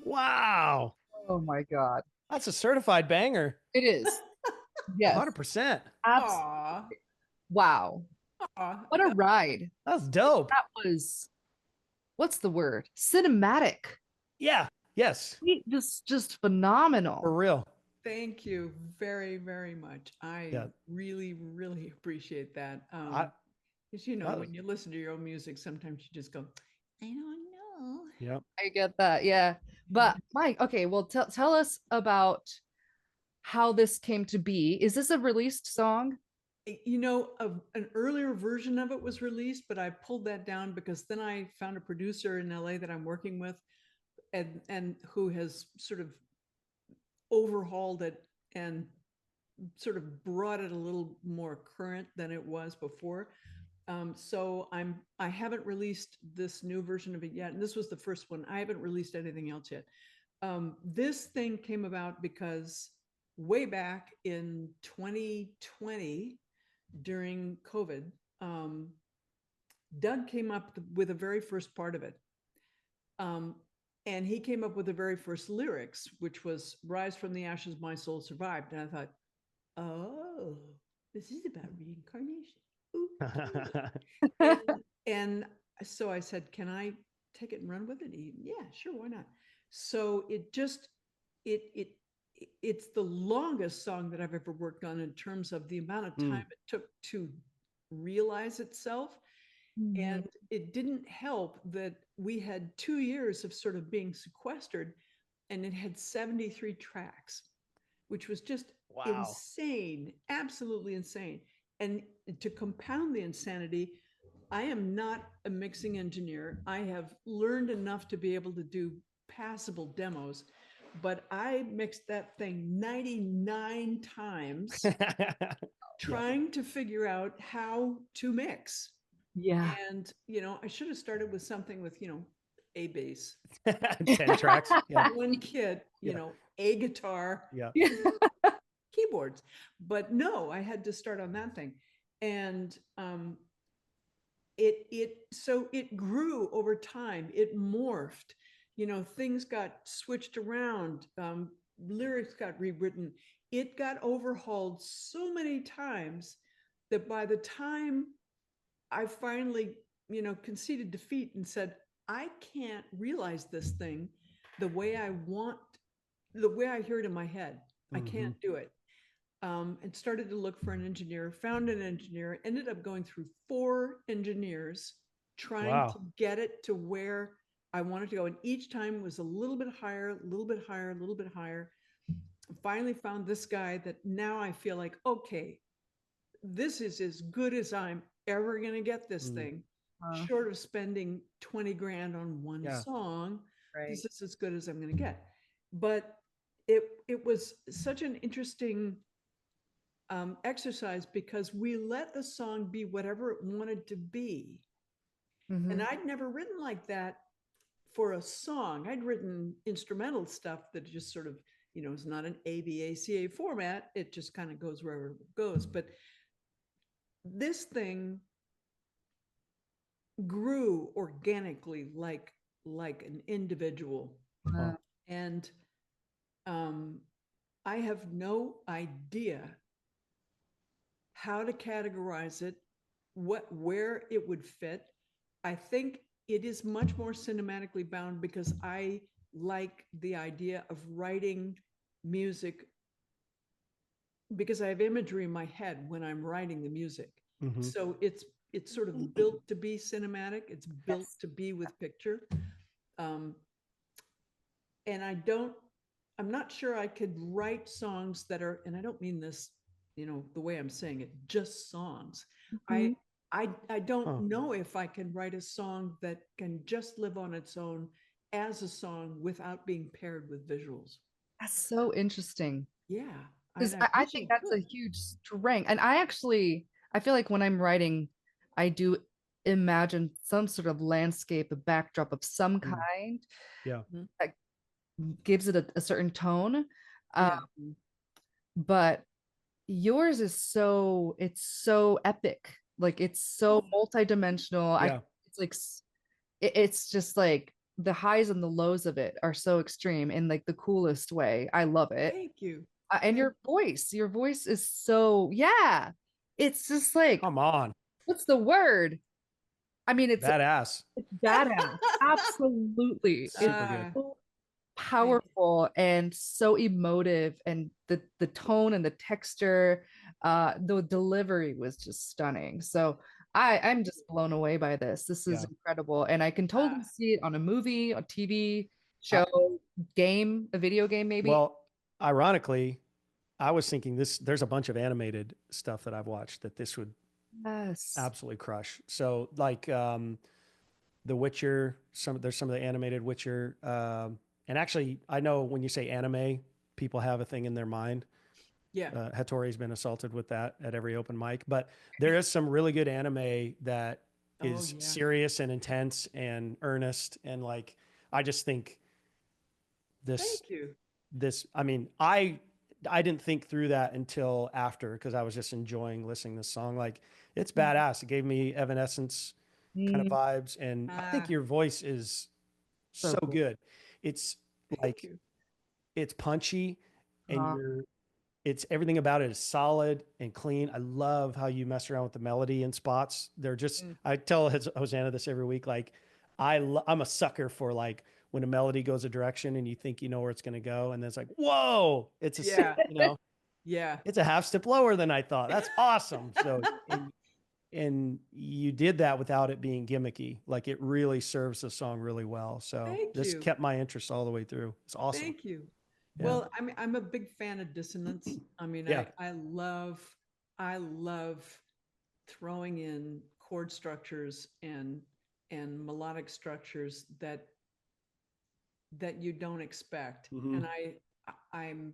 Wow. Oh my God. That's a certified banger. It is. Yes. 100%. Absolutely. Aw, Wow. aw. What a ride. That's dope. That was, what's the word? Cinematic. Yeah. Yes. Just phenomenal. For real. Thank you very, very much. I Yeah. really, really appreciate that. I- Because you know, that when was- you listen to your own music, sometimes you just go, I don't know. Yep. I get that. Yeah. But Mike, okay, well, tell us about how this came to be. Is this a released song? You know, an earlier version of it was released, but I pulled that down because then I found a producer in LA that I'm working with, and who has sort of overhauled it and sort of brought it a little more current than it was before. So I haven't released this new version of it yet, and this was the first one. I haven't released anything else yet. This thing came about because way back in 2020, during COVID, Doug came up with the very first part of it. And he came up with the very first lyrics, which was "Rise from the ashes, my soul survived." And I thought, oh, this is about reincarnation. And so I said, can I take it and run with it? Yeah, sure, why not? So it's the longest song that I've ever worked on in terms of the amount of time it took to realize itself. And it didn't help that we had 2 years of sort of being sequestered, and it had 73 tracks, which was just insane, absolutely insane. And to compound the insanity, I am not a mixing engineer. I have learned enough to be able to do passable demos, but I mixed that thing 99 times trying to figure out how to mix. Yeah. And, you know, I should have started with something with, you know, a bass, 10 tracks. Yeah. one kit, you know, a guitar, Yeah. keyboards. But no, I had to start on that thing. And so it grew over time. It morphed. You know, things got switched around. Lyrics got rewritten. It got overhauled so many times that by the time I finally, you know, conceded defeat and said, I can't realize this thing the way I want, the way I hear it in my head. I can't do it. And started to look for an engineer, found an engineer, ended up going through 4 engineers trying to get it to where I wanted to go. And each time was a little bit higher, a little bit higher, a little bit higher. Finally found this guy that now I feel like, okay, this is as good as I'm ever going to get this thing, short of spending 20 grand on one song. Right. This is as good as I'm going to get. But it was such an interesting exercise because we let the song be whatever it wanted to be. And I'd never written like that for a song. I'd written instrumental stuff that just sort of, you know, is not an ABACA format. It just kind of goes wherever it goes. But this thing grew organically like an individual. And I have no idea how to categorize it, where it would fit. I think it is much more cinematically bound because I like the idea of writing music because I have imagery in my head when I'm writing the music. So it's sort of built to be cinematic. It's built to be with picture. And I'm not sure I could write songs that are, and I don't mean this, you know, the way I'm saying it, just songs. I don't know if I can write a song that can just live on its own as a song without being paired with visuals. That's so interesting. Yeah. Because I think that's a huge strength. And I feel like when I'm writing, I do imagine some sort of landscape, a backdrop of some kind. Yeah. That gives it a certain tone. Yeah. But yours is it's so epic. Like it's so multidimensional. Yeah. It's like it's just like the highs and the lows of it are so extreme in like the coolest way. I love it. Thank you. And your voice is so, yeah. It's just like, Come on. what's the word? I mean, it's Badass. badass. Absolutely. Super It's good. so powerful and so emotive, and the tone and the texture, the delivery was just stunning. So I'm just blown away by this. This is incredible. And I can totally see it on a movie, a TV show, game, a video game, maybe. Well, ironically, I was thinking there's a bunch of animated stuff that I've watched that this would Yes. absolutely crush. So like The Witcher, there's some of the animated Witcher. And actually, I know when you say anime, people have a thing in their mind. Yeah. Hatori's been assaulted with that at every open mic, but there is some really good anime that is serious and intense and earnest. And like, I just think Thank you. I mean, I didn't think through that until after, because I was just enjoying listening to this song. Like, it's badass. It gave me Evanescence kind of vibes. And I think your voice is so cool. good. It's like, it's punchy, and it's everything about it is solid and clean. I love how you mess around with the melody in spots. They're just, I tell Hosanna this every week. Like, I'm a sucker for like when a melody goes a direction and you think you know where it's going to go, and then it's like, whoa, it's a it's a half step lower than I thought. That's awesome. So and you did that without it being gimmicky. Like, it really serves the song really well. So this kept my interest all the way through. It's awesome. Thank you. Yeah. Well, I'm a big fan of dissonance. I mean, I love throwing in chord structures and melodic structures that you don't expect. And I'm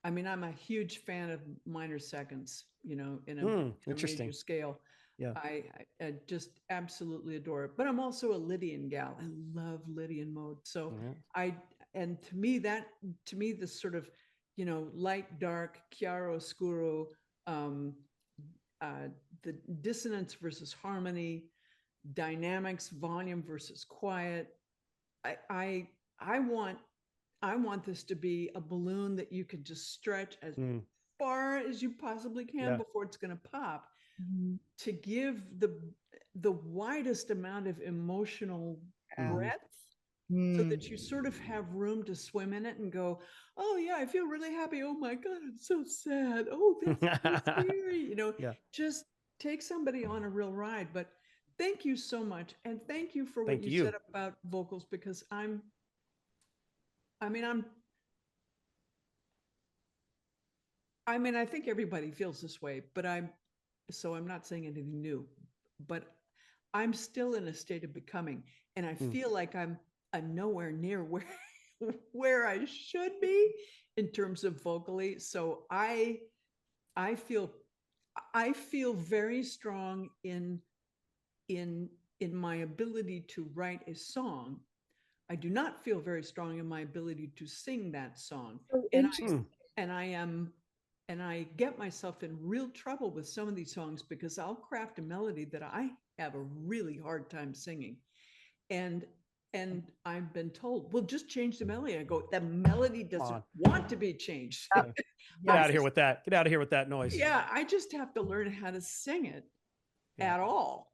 a huge fan of minor seconds, you know, in a major scale. Yeah. I just absolutely adore it. But I'm also a Lydian gal. I love Lydian mode. So and to me, the sort of, you know, light, dark, chiaro, oscuro, the dissonance versus harmony, dynamics, volume versus quiet. I want this to be a balloon that you could just stretch as far as you possibly can before it's going to pop, to give the widest amount of emotional breadth, so that you sort of have room to swim in it and go, oh yeah, I feel really happy. Oh my God, I'm so sad. Oh, that's so scary. You know, just take somebody on a real ride. But thank you so much. And thank you for what you said about vocals, because I think everybody feels this way, but I'm not saying anything new, but I'm still in a state of becoming, and I feel like I'm nowhere near where I should be in terms of vocally. So I feel very strong in my ability to write a song. I do not feel very strong in my ability to sing that song. And I get myself in real trouble with some of these songs, because I'll craft a melody that I have a really hard time singing. And I've been told, well, just change the melody. I go, the melody doesn't want to be changed. Get out of here with that. Get out of here with that noise. Yeah, I just have to learn how to sing it at all.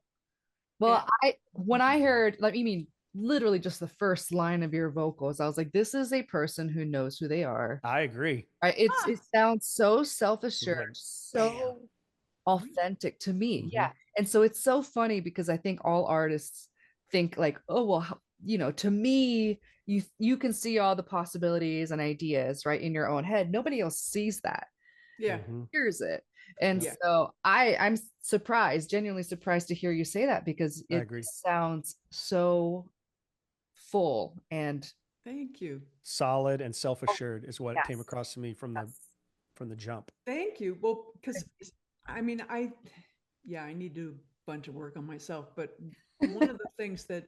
Well, when I heard, like, I mean, literally just the first line of your vocals, I was like, this is a person who knows who they are. I agree. Right? It sounds so self-assured, so authentic to me. Yeah. And so it's so funny, because I think all artists think like, oh, well, you know, to me, you can see all the possibilities and ideas right in your own head. Nobody else sees that. Yeah. Hears it. And so I'm surprised, genuinely surprised to hear you say that, because it sounds so full and thank you, solid and self-assured is what came across to me from the jump. Thank you. Well, because I mean, I need to do a bunch of work on myself, but one of the things that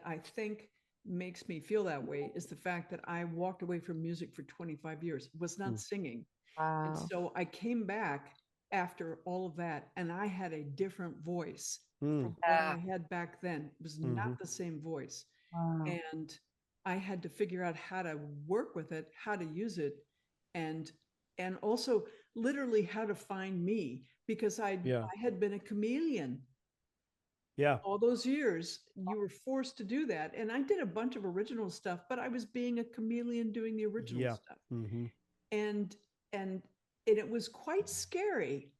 I think makes me feel that way is the fact that I walked away from music for 25 years, was not singing. Wow. And so I came back after all of that, and I had a different voice from what I had back then. It was not the same voice. Wow. And I had to figure out how to work with it, how to use it, and also literally how to find me, because I had been a chameleon. Yeah. All those years, you were forced to do that. And I did a bunch of original stuff, but I was being a chameleon doing the original stuff. Mm-hmm. And it was quite scary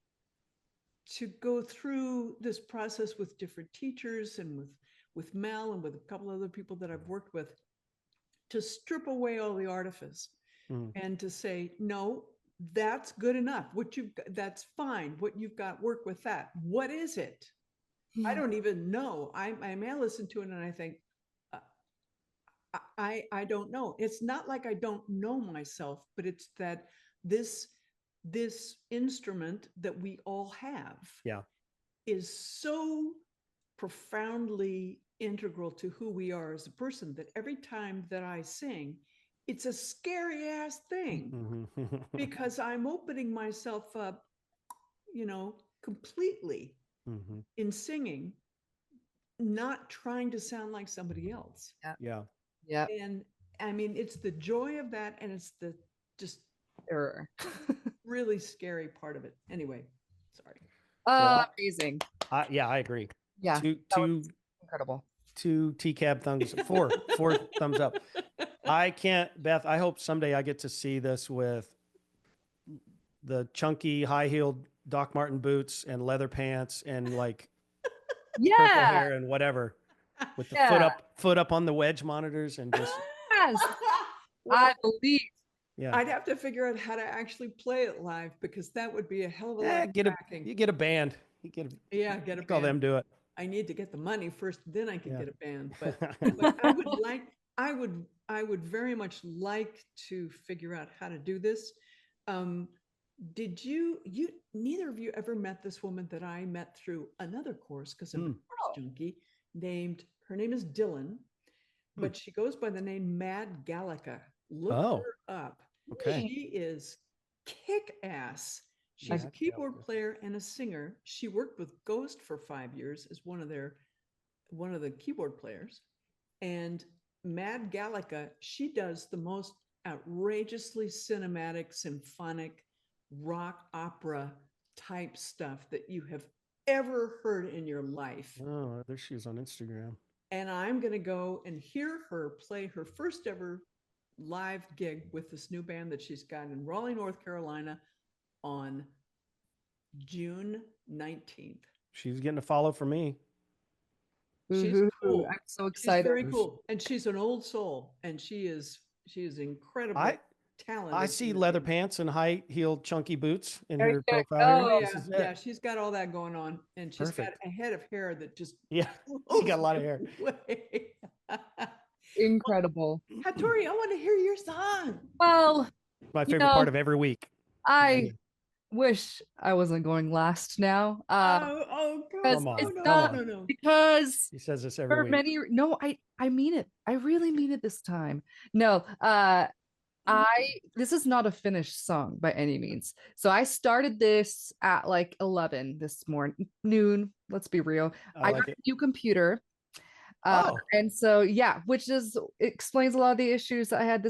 to go through this process with different teachers and with Mel and with a couple other people that I've worked with, to strip away all the artifice and to say, no, that's good enough. That's fine. What you've got, work with that. What is it? I don't even know. I may listen to it and I think, I don't know. It's not like I don't know myself, but it's that this instrument that we all have is so profoundly integral to who we are as a person that every time that I sing, it's a scary ass thing because I'm opening myself up, completely in singing, not trying to sound like somebody else. Yeah. And I mean, it's the joy of that, and it's the just really scary part of it. Anyway, sorry. Amazing. I agree. Yeah. Two incredible. 2 TCAB thumbs, four thumbs up. I can't, Beth, I hope someday I get to see this with the chunky high-heeled Doc Marten boots and leather pants and like purple hair and whatever, with the foot up on the wedge monitors and just I believe. Yeah, I'd have to figure out how to actually play it live, because that would be a hell of a lot of tracking. you get a band. You get a band. Call them do it. I need to get the money first, then I can get a band. But I would very much like to figure out how to do this. Did you neither of you ever met this woman that I met through another course, because I'm a course junkie, her name is Dylan, but she goes by the name Mad Gallica. Look her up. Okay. She is kick-ass. She's a keyboard player and a singer. She worked with Ghost for 5 years as one of the keyboard players. And Mad Gallica, she does the most outrageously cinematic, symphonic, rock opera type stuff that you have ever heard in your life. Oh, there she is on Instagram. And I'm going to go and hear her play her first ever live gig with this new band that she's got in Raleigh, North Carolina on June 19th. She's getting a follow from me. She's cool. I'm so excited. She's very cool. And she's an old soul, and she is incredibly talented. I see leather pants and high-heeled chunky boots in her profile. Oh, yeah, she's got all that going on, and she's got a head of hair that just she got a lot of hair. Incredible. Hatori, I want to hear your song. Well, my favorite part of every week. I wish I wasn't going last now. Come on. No. Because he says this every week. I mean it. I really mean it this time. No, this is not a finished song by any means. So I started this at like 11 this noon. Let's be real. I got a new computer. And so, which explains a lot of the issues I had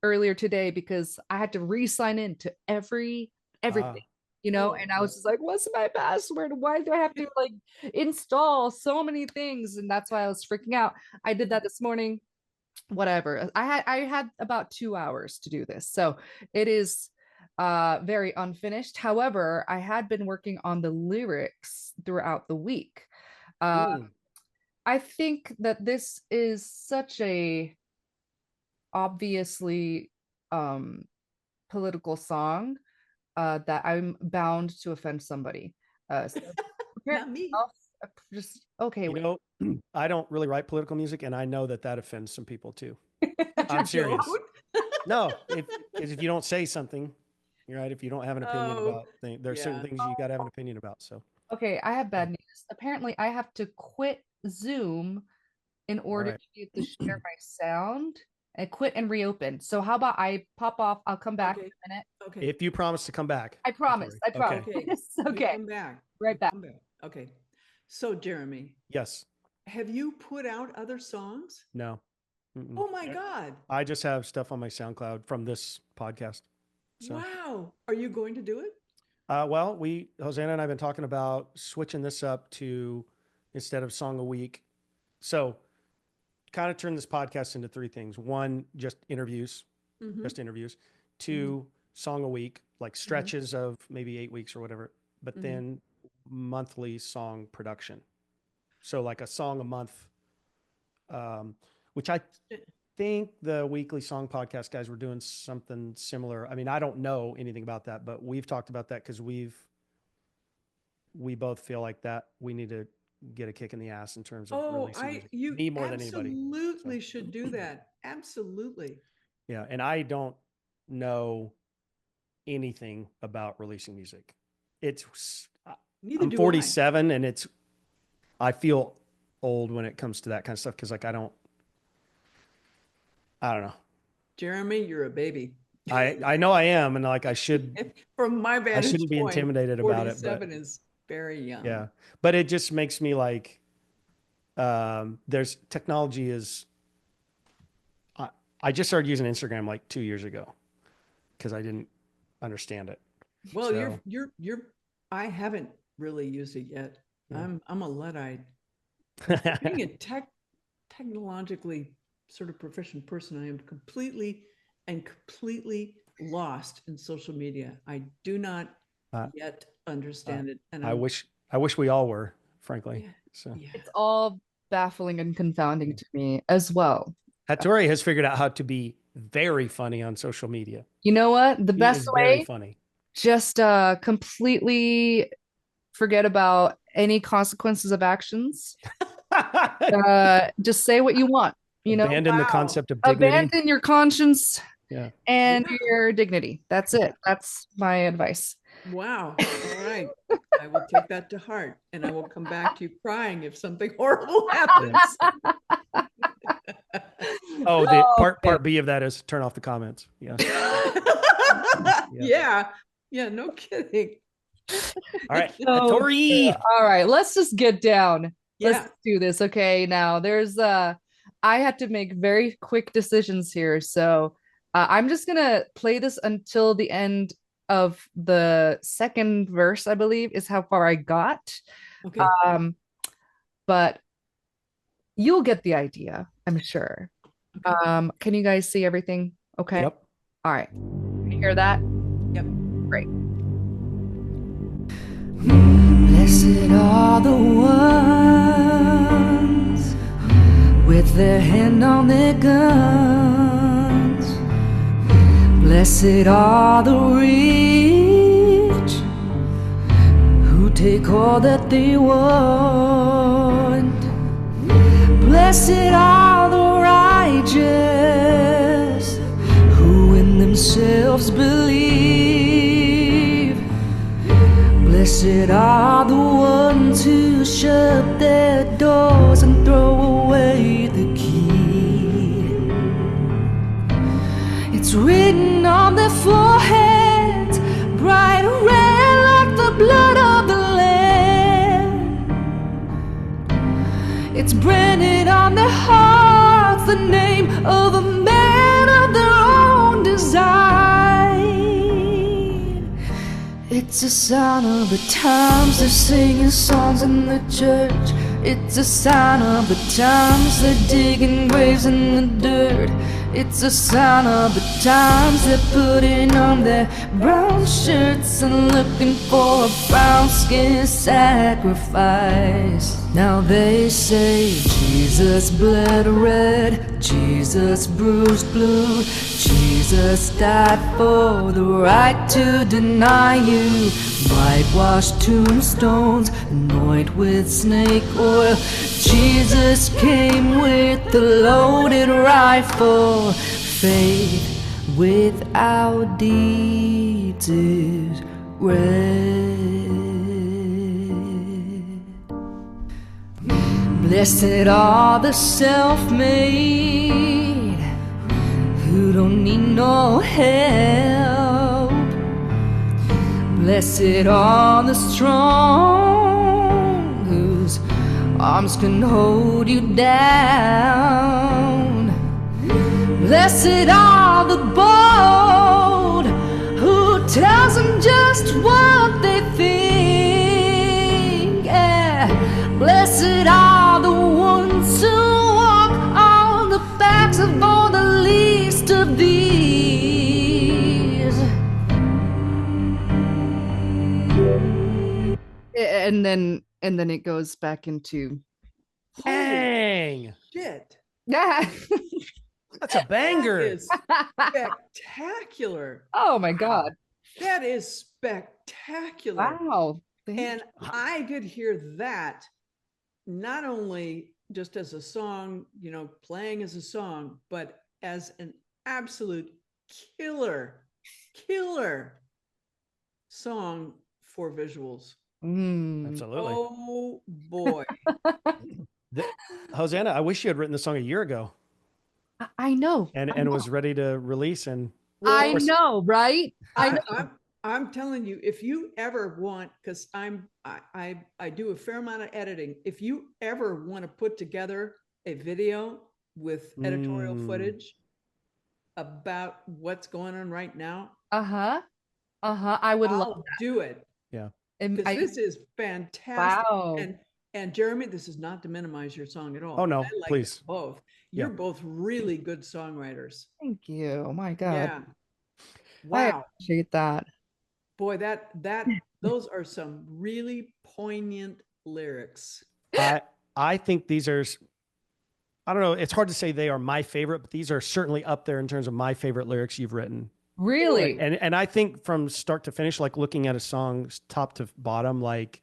earlier today, because I had to re-sign in to everything, and I was just like, what's my password? Why do I have to like install so many things? And that's why I was freaking out. I did that this morning. Whatever. I had about 2 hours to do this. So it is very unfinished. However, I had been working on the lyrics throughout the week. I think that this is such a obviously political song that I'm bound to offend somebody. So Not me. Just okay. I don't really write political music, and I know that offends some people too. I'm serious. No, if you don't say something, you're right. If you don't have an opinion about things, there are certain things you got to have an opinion about. So okay, I have bad news. Apparently, I have to quit Zoom in order to be able to share my sound. And quit and reopen. So how about I pop off? I'll come back in a minute. Okay. If you promise to come back. I promise. I promise. Okay. Okay. Come back. Right back. Okay. So Jeremy. Yes. have you put out other songs? No. Mm-mm. Oh my God. I just have stuff on my SoundCloud from this podcast. So. Wow. Are you going to do it? Well, Hosanna and I have been talking about switching this up to instead of song a week. So kind of turn this podcast into three things. One, just interviews, Mhm. just interviews. Two, song a week, like stretches of maybe 8 weeks or whatever, but then monthly song production. So like a song a month, which I think the weekly song podcast guys were doing something similar. I mean, I don't know anything about that, but we've talked about that because we both feel like that we need to get a kick in the ass in terms of releasing music. Me more than anybody. Absolutely should do that. Absolutely. Yeah, and I don't know anything about releasing music. I'm 47 and I feel old when it comes to that kind of stuff because like I don't know. Jeremy, you're a baby. I know I am, and like I should. From my vantage point, I shouldn't be intimidated about it. 47 is very young. Yeah, but it just makes me like. There's technology is. I just started using Instagram like 2 years ago, because I didn't understand it. Well, So- you're. I haven't really used it yet. Yeah. I'm a Luddite. Being a technologically sort of proficient person, I am completely lost in social media. I do not yet understand it. And I wish we all were, frankly. Yeah. So Yeah. It's all baffling and confounding to me as well. Hatori has figured out how to be very funny on social media. You know what? The He best is very way, funny. just completely forget about any consequences of actions. Just say what you want. You know, Abandon the Wow. concept of dignity. abandon your conscience Yeah. and your dignity. That's it. That's my advice. Wow. All right. I will take that to heart, and I will come back to you crying if something horrible happens. Oh, the Oh, part B of that is turn off the comments. Yeah. Yeah. Yeah. No kidding. All right. So- Hatori. All right, let's just get down. Yeah. Let's do this. Okay, now there's I had to make very quick decisions here. So I'm just gonna play this until the end of the second verse, I believe, is how far I got. Okay. But you'll get the idea, I'm sure. Okay. Can you guys see everything? Okay. Yep. All right. Can you hear that? Yep. Great. Blessed are the ones with their hand on their guns. Blessed are the rich who take all that they want. Blessed are the righteous who in themselves believe. Blessed are the ones who shut their doors and throw away the key. It's written on their foreheads, bright red like the blood of the Lamb. It's branded on their hearts, the name of a man of their own design. It's a sign of the times they're singing songs in the church. It's a sign of the times they're digging graves in the dirt. It's a sign of the times they're putting on their brown shirts and looking for a brown skin sacrifice. Now they say Jesus bled red, Jesus bruised blue, Jesus died for the right to deny you. Whitewashed tombstones, anoint with snake oil. Jesus came with the loaded rifle. Faith without deeds is red. Blessed are the self-made who don't need no help. Blessed are the strong whose arms can hold you down. Blessed are the bold who tells them just what they think. Yeah. Blessed are the ones who walk on the backs of all the least of these. And then it goes back into Dang. Shit. yeah. That's a banger. That is spectacular. Oh my God. That is spectacular. Wow. And I could hear that not only just as a song, you know, playing as a song, but as an absolute killer song for visuals. Absolutely. Oh boy. Hosanna, I wish you had written the song a year ago I know. and was ready to release. And I know, right? I'm telling you, if you ever want, because I do a fair amount of editing. If you ever want to put together a video with editorial footage about what's going on right now, I would love I'll do it. Yeah. Because this is fantastic. Wow. And Jeremy, this is not to minimize your song at all. Oh, no, I like please. both. You're both really good songwriters. Thank you. My God. Yeah. I Wow. appreciate that. Boy, those are some really poignant lyrics. I think these are, I don't know, it's hard to say they are my favorite, but these are certainly up there in terms of my favorite lyrics you've written. Really? And I think from start to finish, like looking at a song top to bottom, like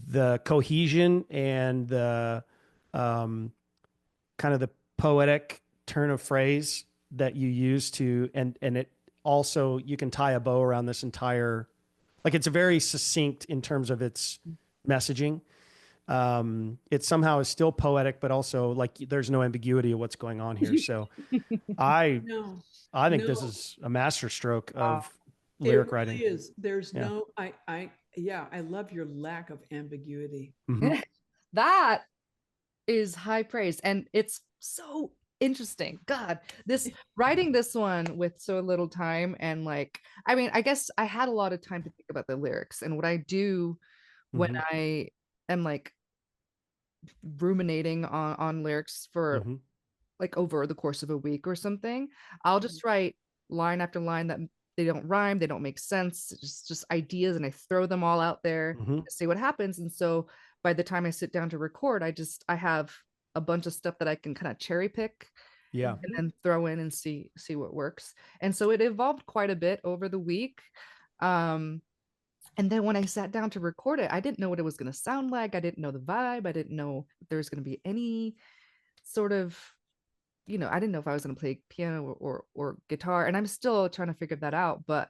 the cohesion and the kind of the poetic turn of phrase that you use to, and it also, you can tie a bow around this entire, like it's very succinct in terms of its messaging. It somehow is still poetic, but also like there's no ambiguity of what's going on here. So I think this is a masterstroke of lyric writing. It really is. There's no, I love your lack of ambiguity. Mm-hmm. That is high praise. And it's so interesting. God, writing this one with so little time. And like, I mean, I guess I had a lot of time to think about the lyrics, and what I do when I am like ruminating on lyrics for like over the course of a week or something, I'll just write line after line that they don't rhyme, they don't make sense, just ideas, and I throw them all out there to see what happens. And so by the time I sit down to record, I have a bunch of stuff that I can kind of cherry pick and then throw in and see what works. And so it evolved quite a bit over the week. And then when I sat down to record it, I didn't know what it was going to sound like. I didn't know the vibe. I didn't know if there was going to be any sort of, you know, I didn't know if I was going to play piano or guitar, and I'm still trying to figure that out. But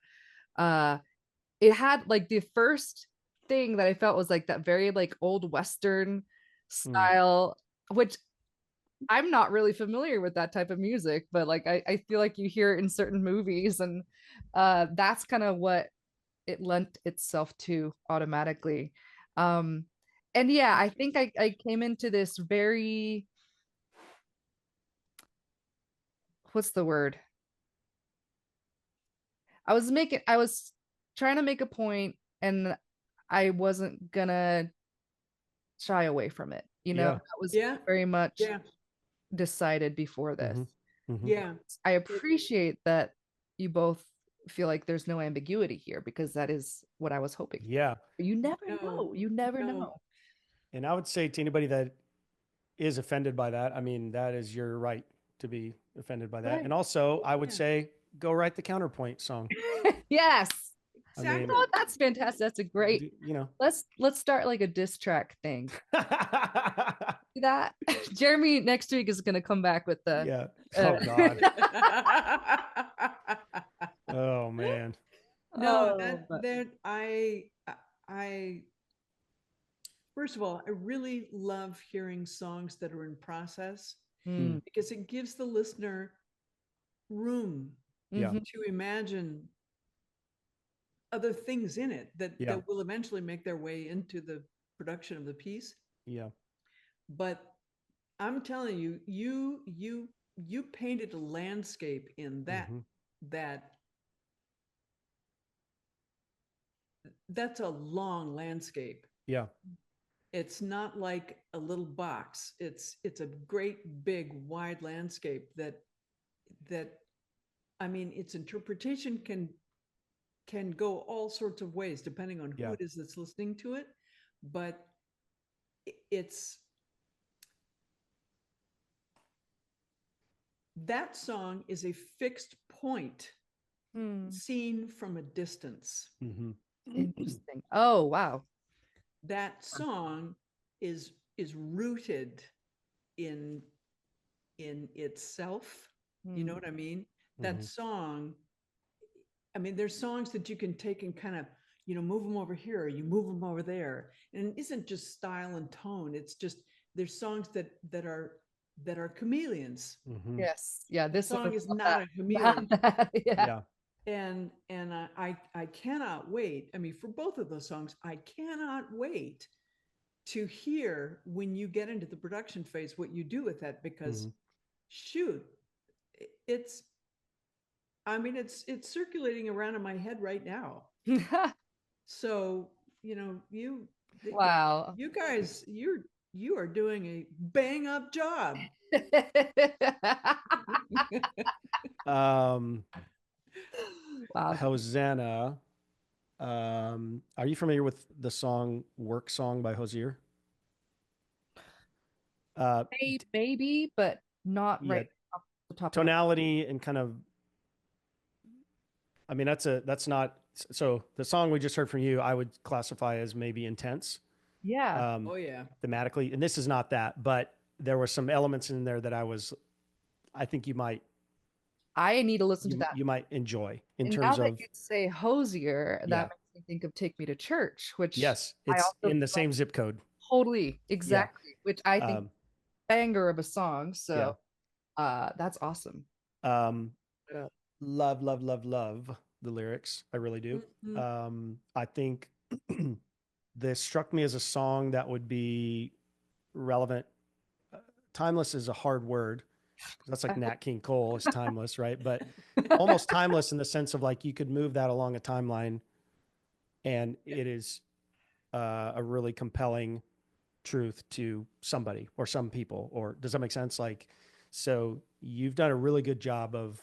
it had like the first thing that I felt was like that very like old Western style, which I'm not really familiar with that type of music, but like I feel like you hear it in certain movies, and that's kind of what it lent itself to automatically. And yeah, I think I came into this very, what's the word? I was trying to make a point, and I wasn't gonna shy away from it. You know, that was very much decided before this. Yeah. I appreciate that you both feel like there's no ambiguity here, because that is what I was hoping. Yeah. But you never know. You never know. And I would say to anybody that is offended by that, I mean, that is your right to be offended by that. Right. And also, I would say go write the counterpoint song. Yes. Exactly. I mean, oh, that's fantastic. That's a great, you know, let's start like a diss track thing. That Jeremy next week is going to come back with the oh God. Oh man. No, I first of all, I really love hearing songs that are in process because it gives the listener room to imagine other things in it that will eventually make their way into the production of the piece. Yeah. but I'm telling you, you painted a landscape in that's a long landscape. Yeah. It's not like a little box. It's a great big wide landscape that I mean, its interpretation can go all sorts of ways depending on who Yeah. it is that's listening to it, but it's that song is a fixed point seen from a distance. Interesting. Oh, wow. That song is rooted in itself. You know what I mean? That song, I mean, there's songs that you can take and kind of, you know, move them over here, or you move them over there. And it isn't just style and tone. It's just there's songs that are chameleons. Yes. Yeah. The This one song is about not a chameleon. Yeah. And I cannot wait. I mean, for both of those songs, I cannot wait to hear when you get into the production phase what you do with that, because shoot, it's I mean, it's circulating around in my head right now. So, you know, Wow. you guys, you are doing a bang up job. Wow. Hosanna. Are you familiar with the song "Work Song" by Hosier? Maybe, but not Yeah, right off the top of my tonality and kind of. I mean, that's not. So the song we just heard from you, I would classify as maybe intense. Yeah. Oh yeah. Thematically, and this is not that, but there were some elements in there that I think you might I need to listen to that. you might enjoy in And now terms that of you say Hosier, yeah. that makes me think of Take Me to Church, which Yes, I it's also in the same zip code. totally exactly, which I think banger of a song. Yeah. So that's awesome. Love, love, love, love the lyrics. I really do. I think this struck me as a song that would be relevant. Timeless is a hard word. That's like Nat King Cole is timeless, right? But almost timeless in the sense of like you could move that along a timeline and it is a really compelling truth to somebody or some people. Or does that make sense? Like, so you've done a really good job of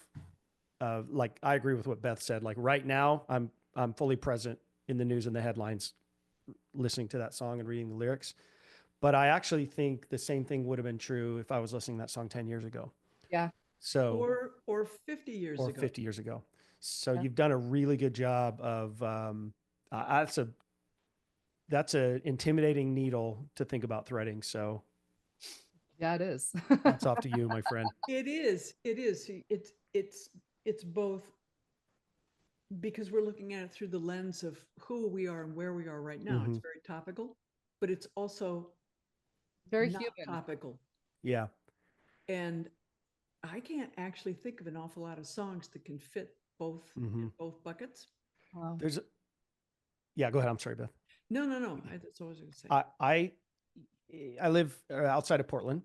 like, I agree with what Beth said. Like right now I'm fully present in the news and the headlines, listening to that song and reading the lyrics. But I actually think the same thing would have been true if I was listening to that song 10 years ago. Yeah. So, or 50 years or ago. 50 years ago. So you've done a really good job of, that's a intimidating needle to think about threading. So yeah, it is. that's off to you, my friend. It is. It's both, because we're looking at it through the lens of who we are and where we are right now. It's very topical, but it's also Very not human. topical. Yeah. And I can't actually think of an awful lot of songs that can fit both in both buckets. Wow. Yeah, go ahead. I'm sorry, Beth. No. That's what I was going to say. I live outside of Portland,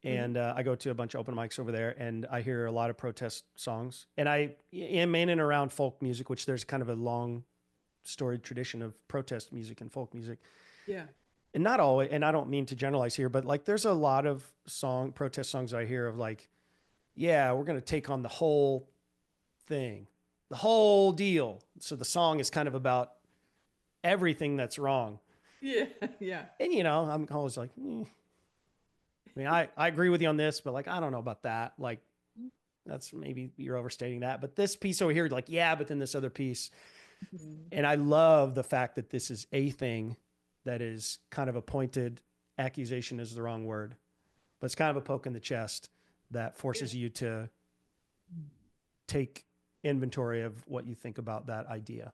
and I go to a bunch of open mics over there, and I hear a lot of protest songs. And I am in and around folk music, which there's kind of a long storied tradition of protest music and folk music. Yeah. And not always, and I don't mean to generalize here, but like there's a lot of protest songs I hear of like, yeah, we're going to take on the whole thing, the whole deal. So the song is kind of about everything that's wrong. Yeah. Yeah. And, you know, I'm always like, I mean, I agree with you on this, but like, I don't know about that. Like, that's maybe you're overstating that. But this piece over here, like, yeah, but then this other piece. And I love the fact that this is a thing that is kind of a pointed accusation is the wrong word, but it's kind of a poke in the chest that forces you to take inventory of what you think about that idea.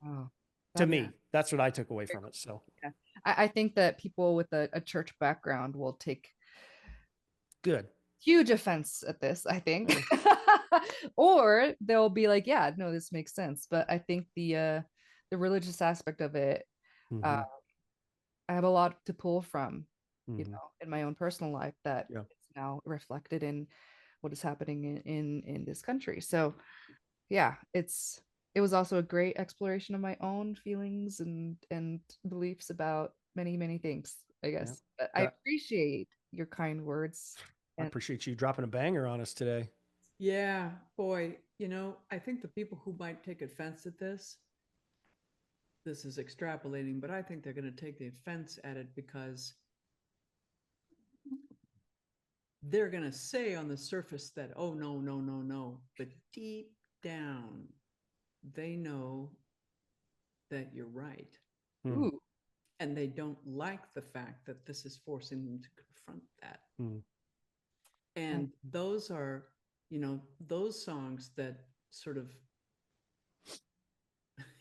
Wow. To me, that's what I took away from it. So yeah. I think that people with a church background will take good huge offense at this, I think. Or they'll be like, yeah, no, this makes sense. But I think the religious aspect of it, I have a lot to pull from. you Mhm. know, in my own personal life that Yeah. is now reflected in what is happening in this country. So yeah, it was also a great exploration of my own feelings and beliefs about many things, I Yeah. guess. But I appreciate your kind words. I And appreciate you dropping a banger on us today. Yeah, boy, I think the people who might take offense at this is extrapolating, but I think they're going to take the offense at it because they're going to say on the surface that, oh, no, no, no, no. But deep down, they know that you're right. Hmm. ooh, And they don't like the fact that this is forcing them to confront that. Hmm. And those are, those songs that sort of,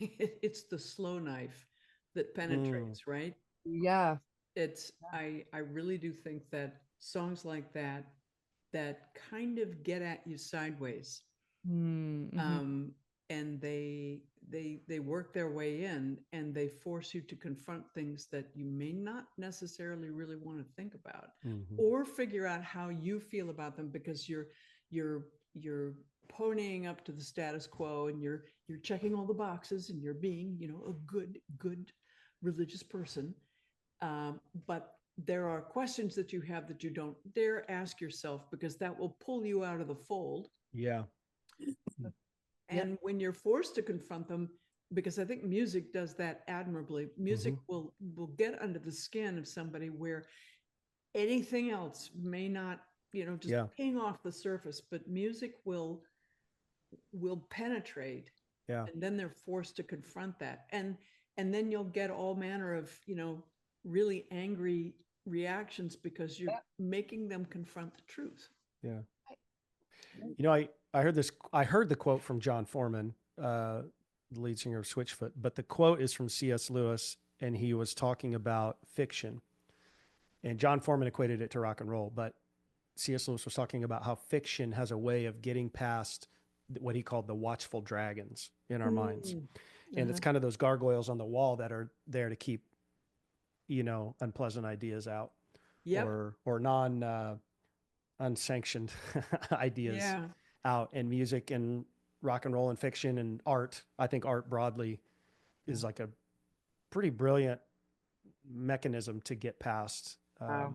it's the slow knife that penetrates, right? yeah. I really do think that songs like that kind of get at you sideways, Mm-hmm. and they work their way in, and they force you to confront things that you may not necessarily really want to think about, Mhm. or figure out how you feel about them, because you're ponying up to the status quo, and you're checking all the boxes, and you're being, a good religious person. But there are questions that you have that you don't dare ask yourself, because that will pull you out of the fold. Yeah. Yep. And when you're forced to confront them, because I think music does that admirably, music will get under the skin of somebody where anything else may not, just Yeah. ping off the surface, but music will penetrate, Yeah. and then they're forced to confront that. And then you'll get all manner of, really angry reactions, because you're making them confront the truth. Yeah. I heard the quote from John Foreman, the lead singer of Switchfoot, but the quote is from C.S. Lewis, and he was talking about fiction. And John Foreman equated it to rock and roll, but C.S. Lewis was talking about how fiction has a way of getting past what he called the watchful dragons in our minds. And it's kind of those gargoyles on the wall that are there to keep, unpleasant ideas out, Yep. or unsanctioned ideas Yeah. out. And music and rock and roll and fiction and art, I think art broadly is like a pretty brilliant mechanism to get past Wow.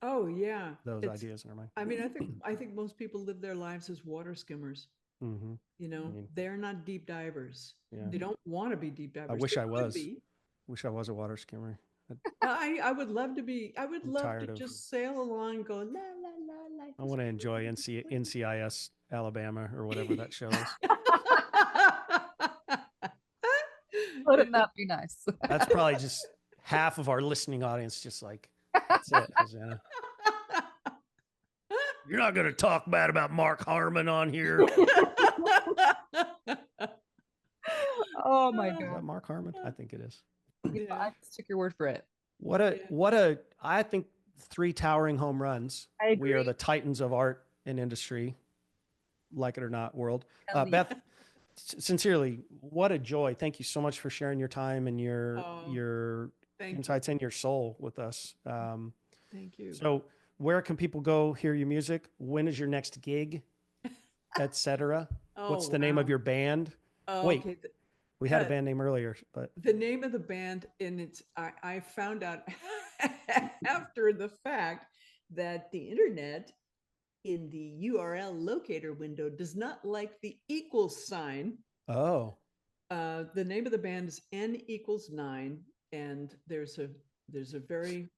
Oh yeah. those ideas in our mind. I mean, I think most people live their lives as water skimmers. Mm-hmm. They're not deep divers. Yeah. They don't want to be deep divers. I wish They I could was. be. Wish I was a water skimmer. I would love to be. I would I'm love tired to of. just sail along and go la la la, life I is want to enjoy NCIS Alabama or whatever that show is. Wouldn't that be nice? That's probably just half of our listening audience. Just like, that's it, Hosanna. You're not going to talk bad about Mark Harmon on here. Oh my Is that god. Mark Harmon? I think it is. Yeah. I just took your word for it. I think 3 towering home runs. I We are agree. the titans of art and industry, like it or not, world. Hell yeah. Beth, sincerely, what a joy. Thank you so much for sharing your time and your Thank you. insights and your soul with us. Thank you. So where can people go hear your music? When is your next gig, etc.? What's Oh, the name of wow. your band? Oh, Wait, okay. we had a band name earlier, but The name of the band, and I found out after the fact that the internet in the URL locator window does not like the equals sign. oh, The name of the band is N=9, and there's a very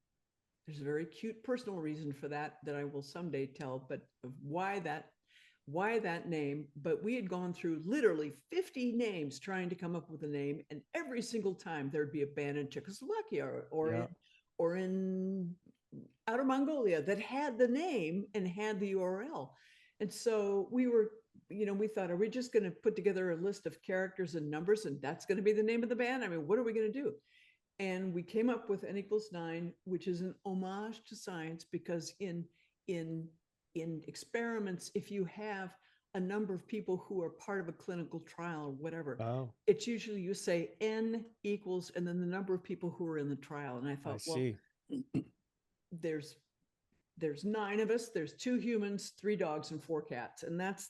cute personal reason for that I will someday tell, but of why that name. But we had gone through literally 50 names trying to come up with a name, and every single time there'd be a band in Czechoslovakia or in Outer Mongolia that had the name and had the URL. And so we thought, are we just going to put together a list of characters and numbers, and that's going to be the name of the band? I mean, what are we going to do? And we came up with N=9, which is an homage to science, because in experiments, if you have a number of people who are part of a clinical trial or whatever, oh, it's usually you say N equals and then the number of people who are in the trial. And I I thought, well, see. there's 9 of us. There's 2 humans, 3 dogs, and 4 cats, and that's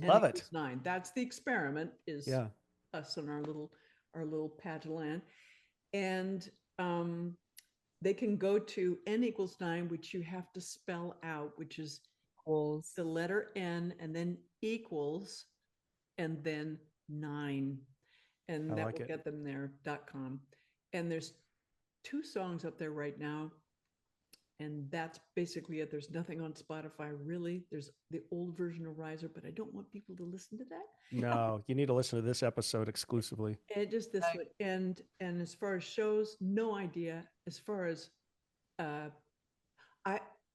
Love it. 9. That's the experiment. Is Yeah. us and our little patch of land, and they can go to n=9, which you have to spell out, which is Equals. the letter N and then equals and then 9, and I that like will it. get them there .com. And there's 2 songs up there right now, and that's basically it. There's nothing on Spotify really. There's the old version of Riser, but I don't want people to listen to that. No, you need to listen to this episode exclusively. And just this one. And as far as shows, no idea. As far as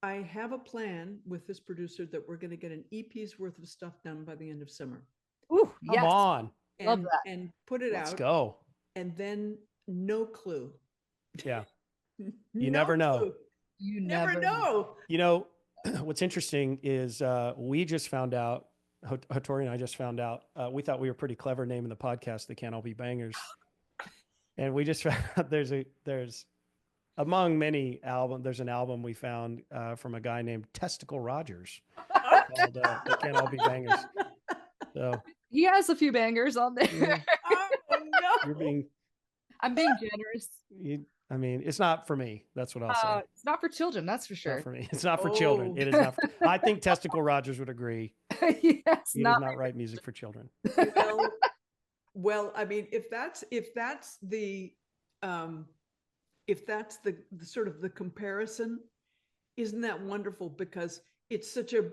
I have a plan with this producer that we're going to get an EP's worth of stuff done by the end of summer. Ooh, Come yes. on. Love that. And put it Let's out. go. And then no clue. Yeah. No You never know. clue. You Never know. You know, what's interesting is we just found out, Hatori and I just found out, we thought we were pretty clever naming the podcast, They Can't All Be Bangers. And we just found out there's among many albums, there's an album we found from a guy named Testicle Rogers called They Can't All Be Bangers. So He has a few bangers on there. Yeah. Oh no. I'm being generous. I mean, it's not for me. That's what I'll say. It's not for children, that's for Not sure. for me. It's not for children. Oh. It is not. I think Testicle Rogers would agree. Yes, He does not not write music for children. Well, I mean, if that's the sort of the comparison, isn't that wonderful? Because it's such a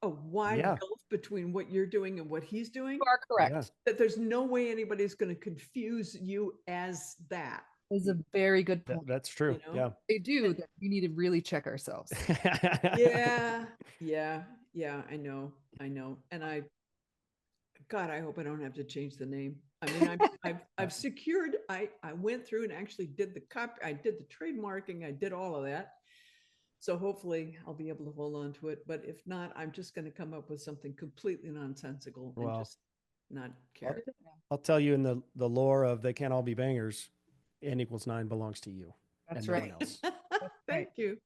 wide Yeah. gulf between what you're doing and what he's doing, You are correct. Yeah. that there's no way anybody's going to confuse you as that. Is a very good point. That's true. You know? They do. That we need to really check ourselves. Yeah. Yeah. I know. And God, I hope I don't have to change the name. I mean, I've secured. I went through and actually did the I did the trademarking. I did all of that. So hopefully I'll be able to hold on to it. But if not, I'm just going to come up with something completely nonsensical and Well, just not care. I'll tell you in the lore of They Can't All Be Bangers, n=9 belongs to you. That's and no right. one else. Thank you.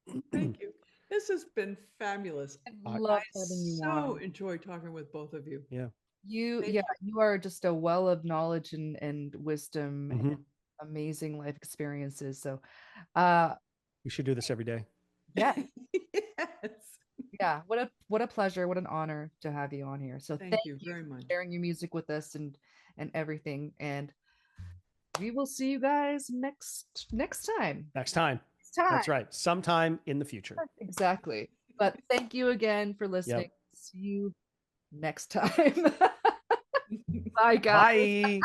This has been fabulous. I love I having you so on. enjoy talking with both of you. Yeah. You Thank you are just a well of knowledge and wisdom Mhm. and amazing life experiences. So We should do this every day. yeah, Yes. yeah. What a pleasure, what an honor to have you on here. So Thank you very for much. sharing your music with us and everything. And we will see you guys next time. Next time. Next time. That's right. Sometime in the future. Exactly. But thank you again for listening. See you next time. Bye, guys. Bye.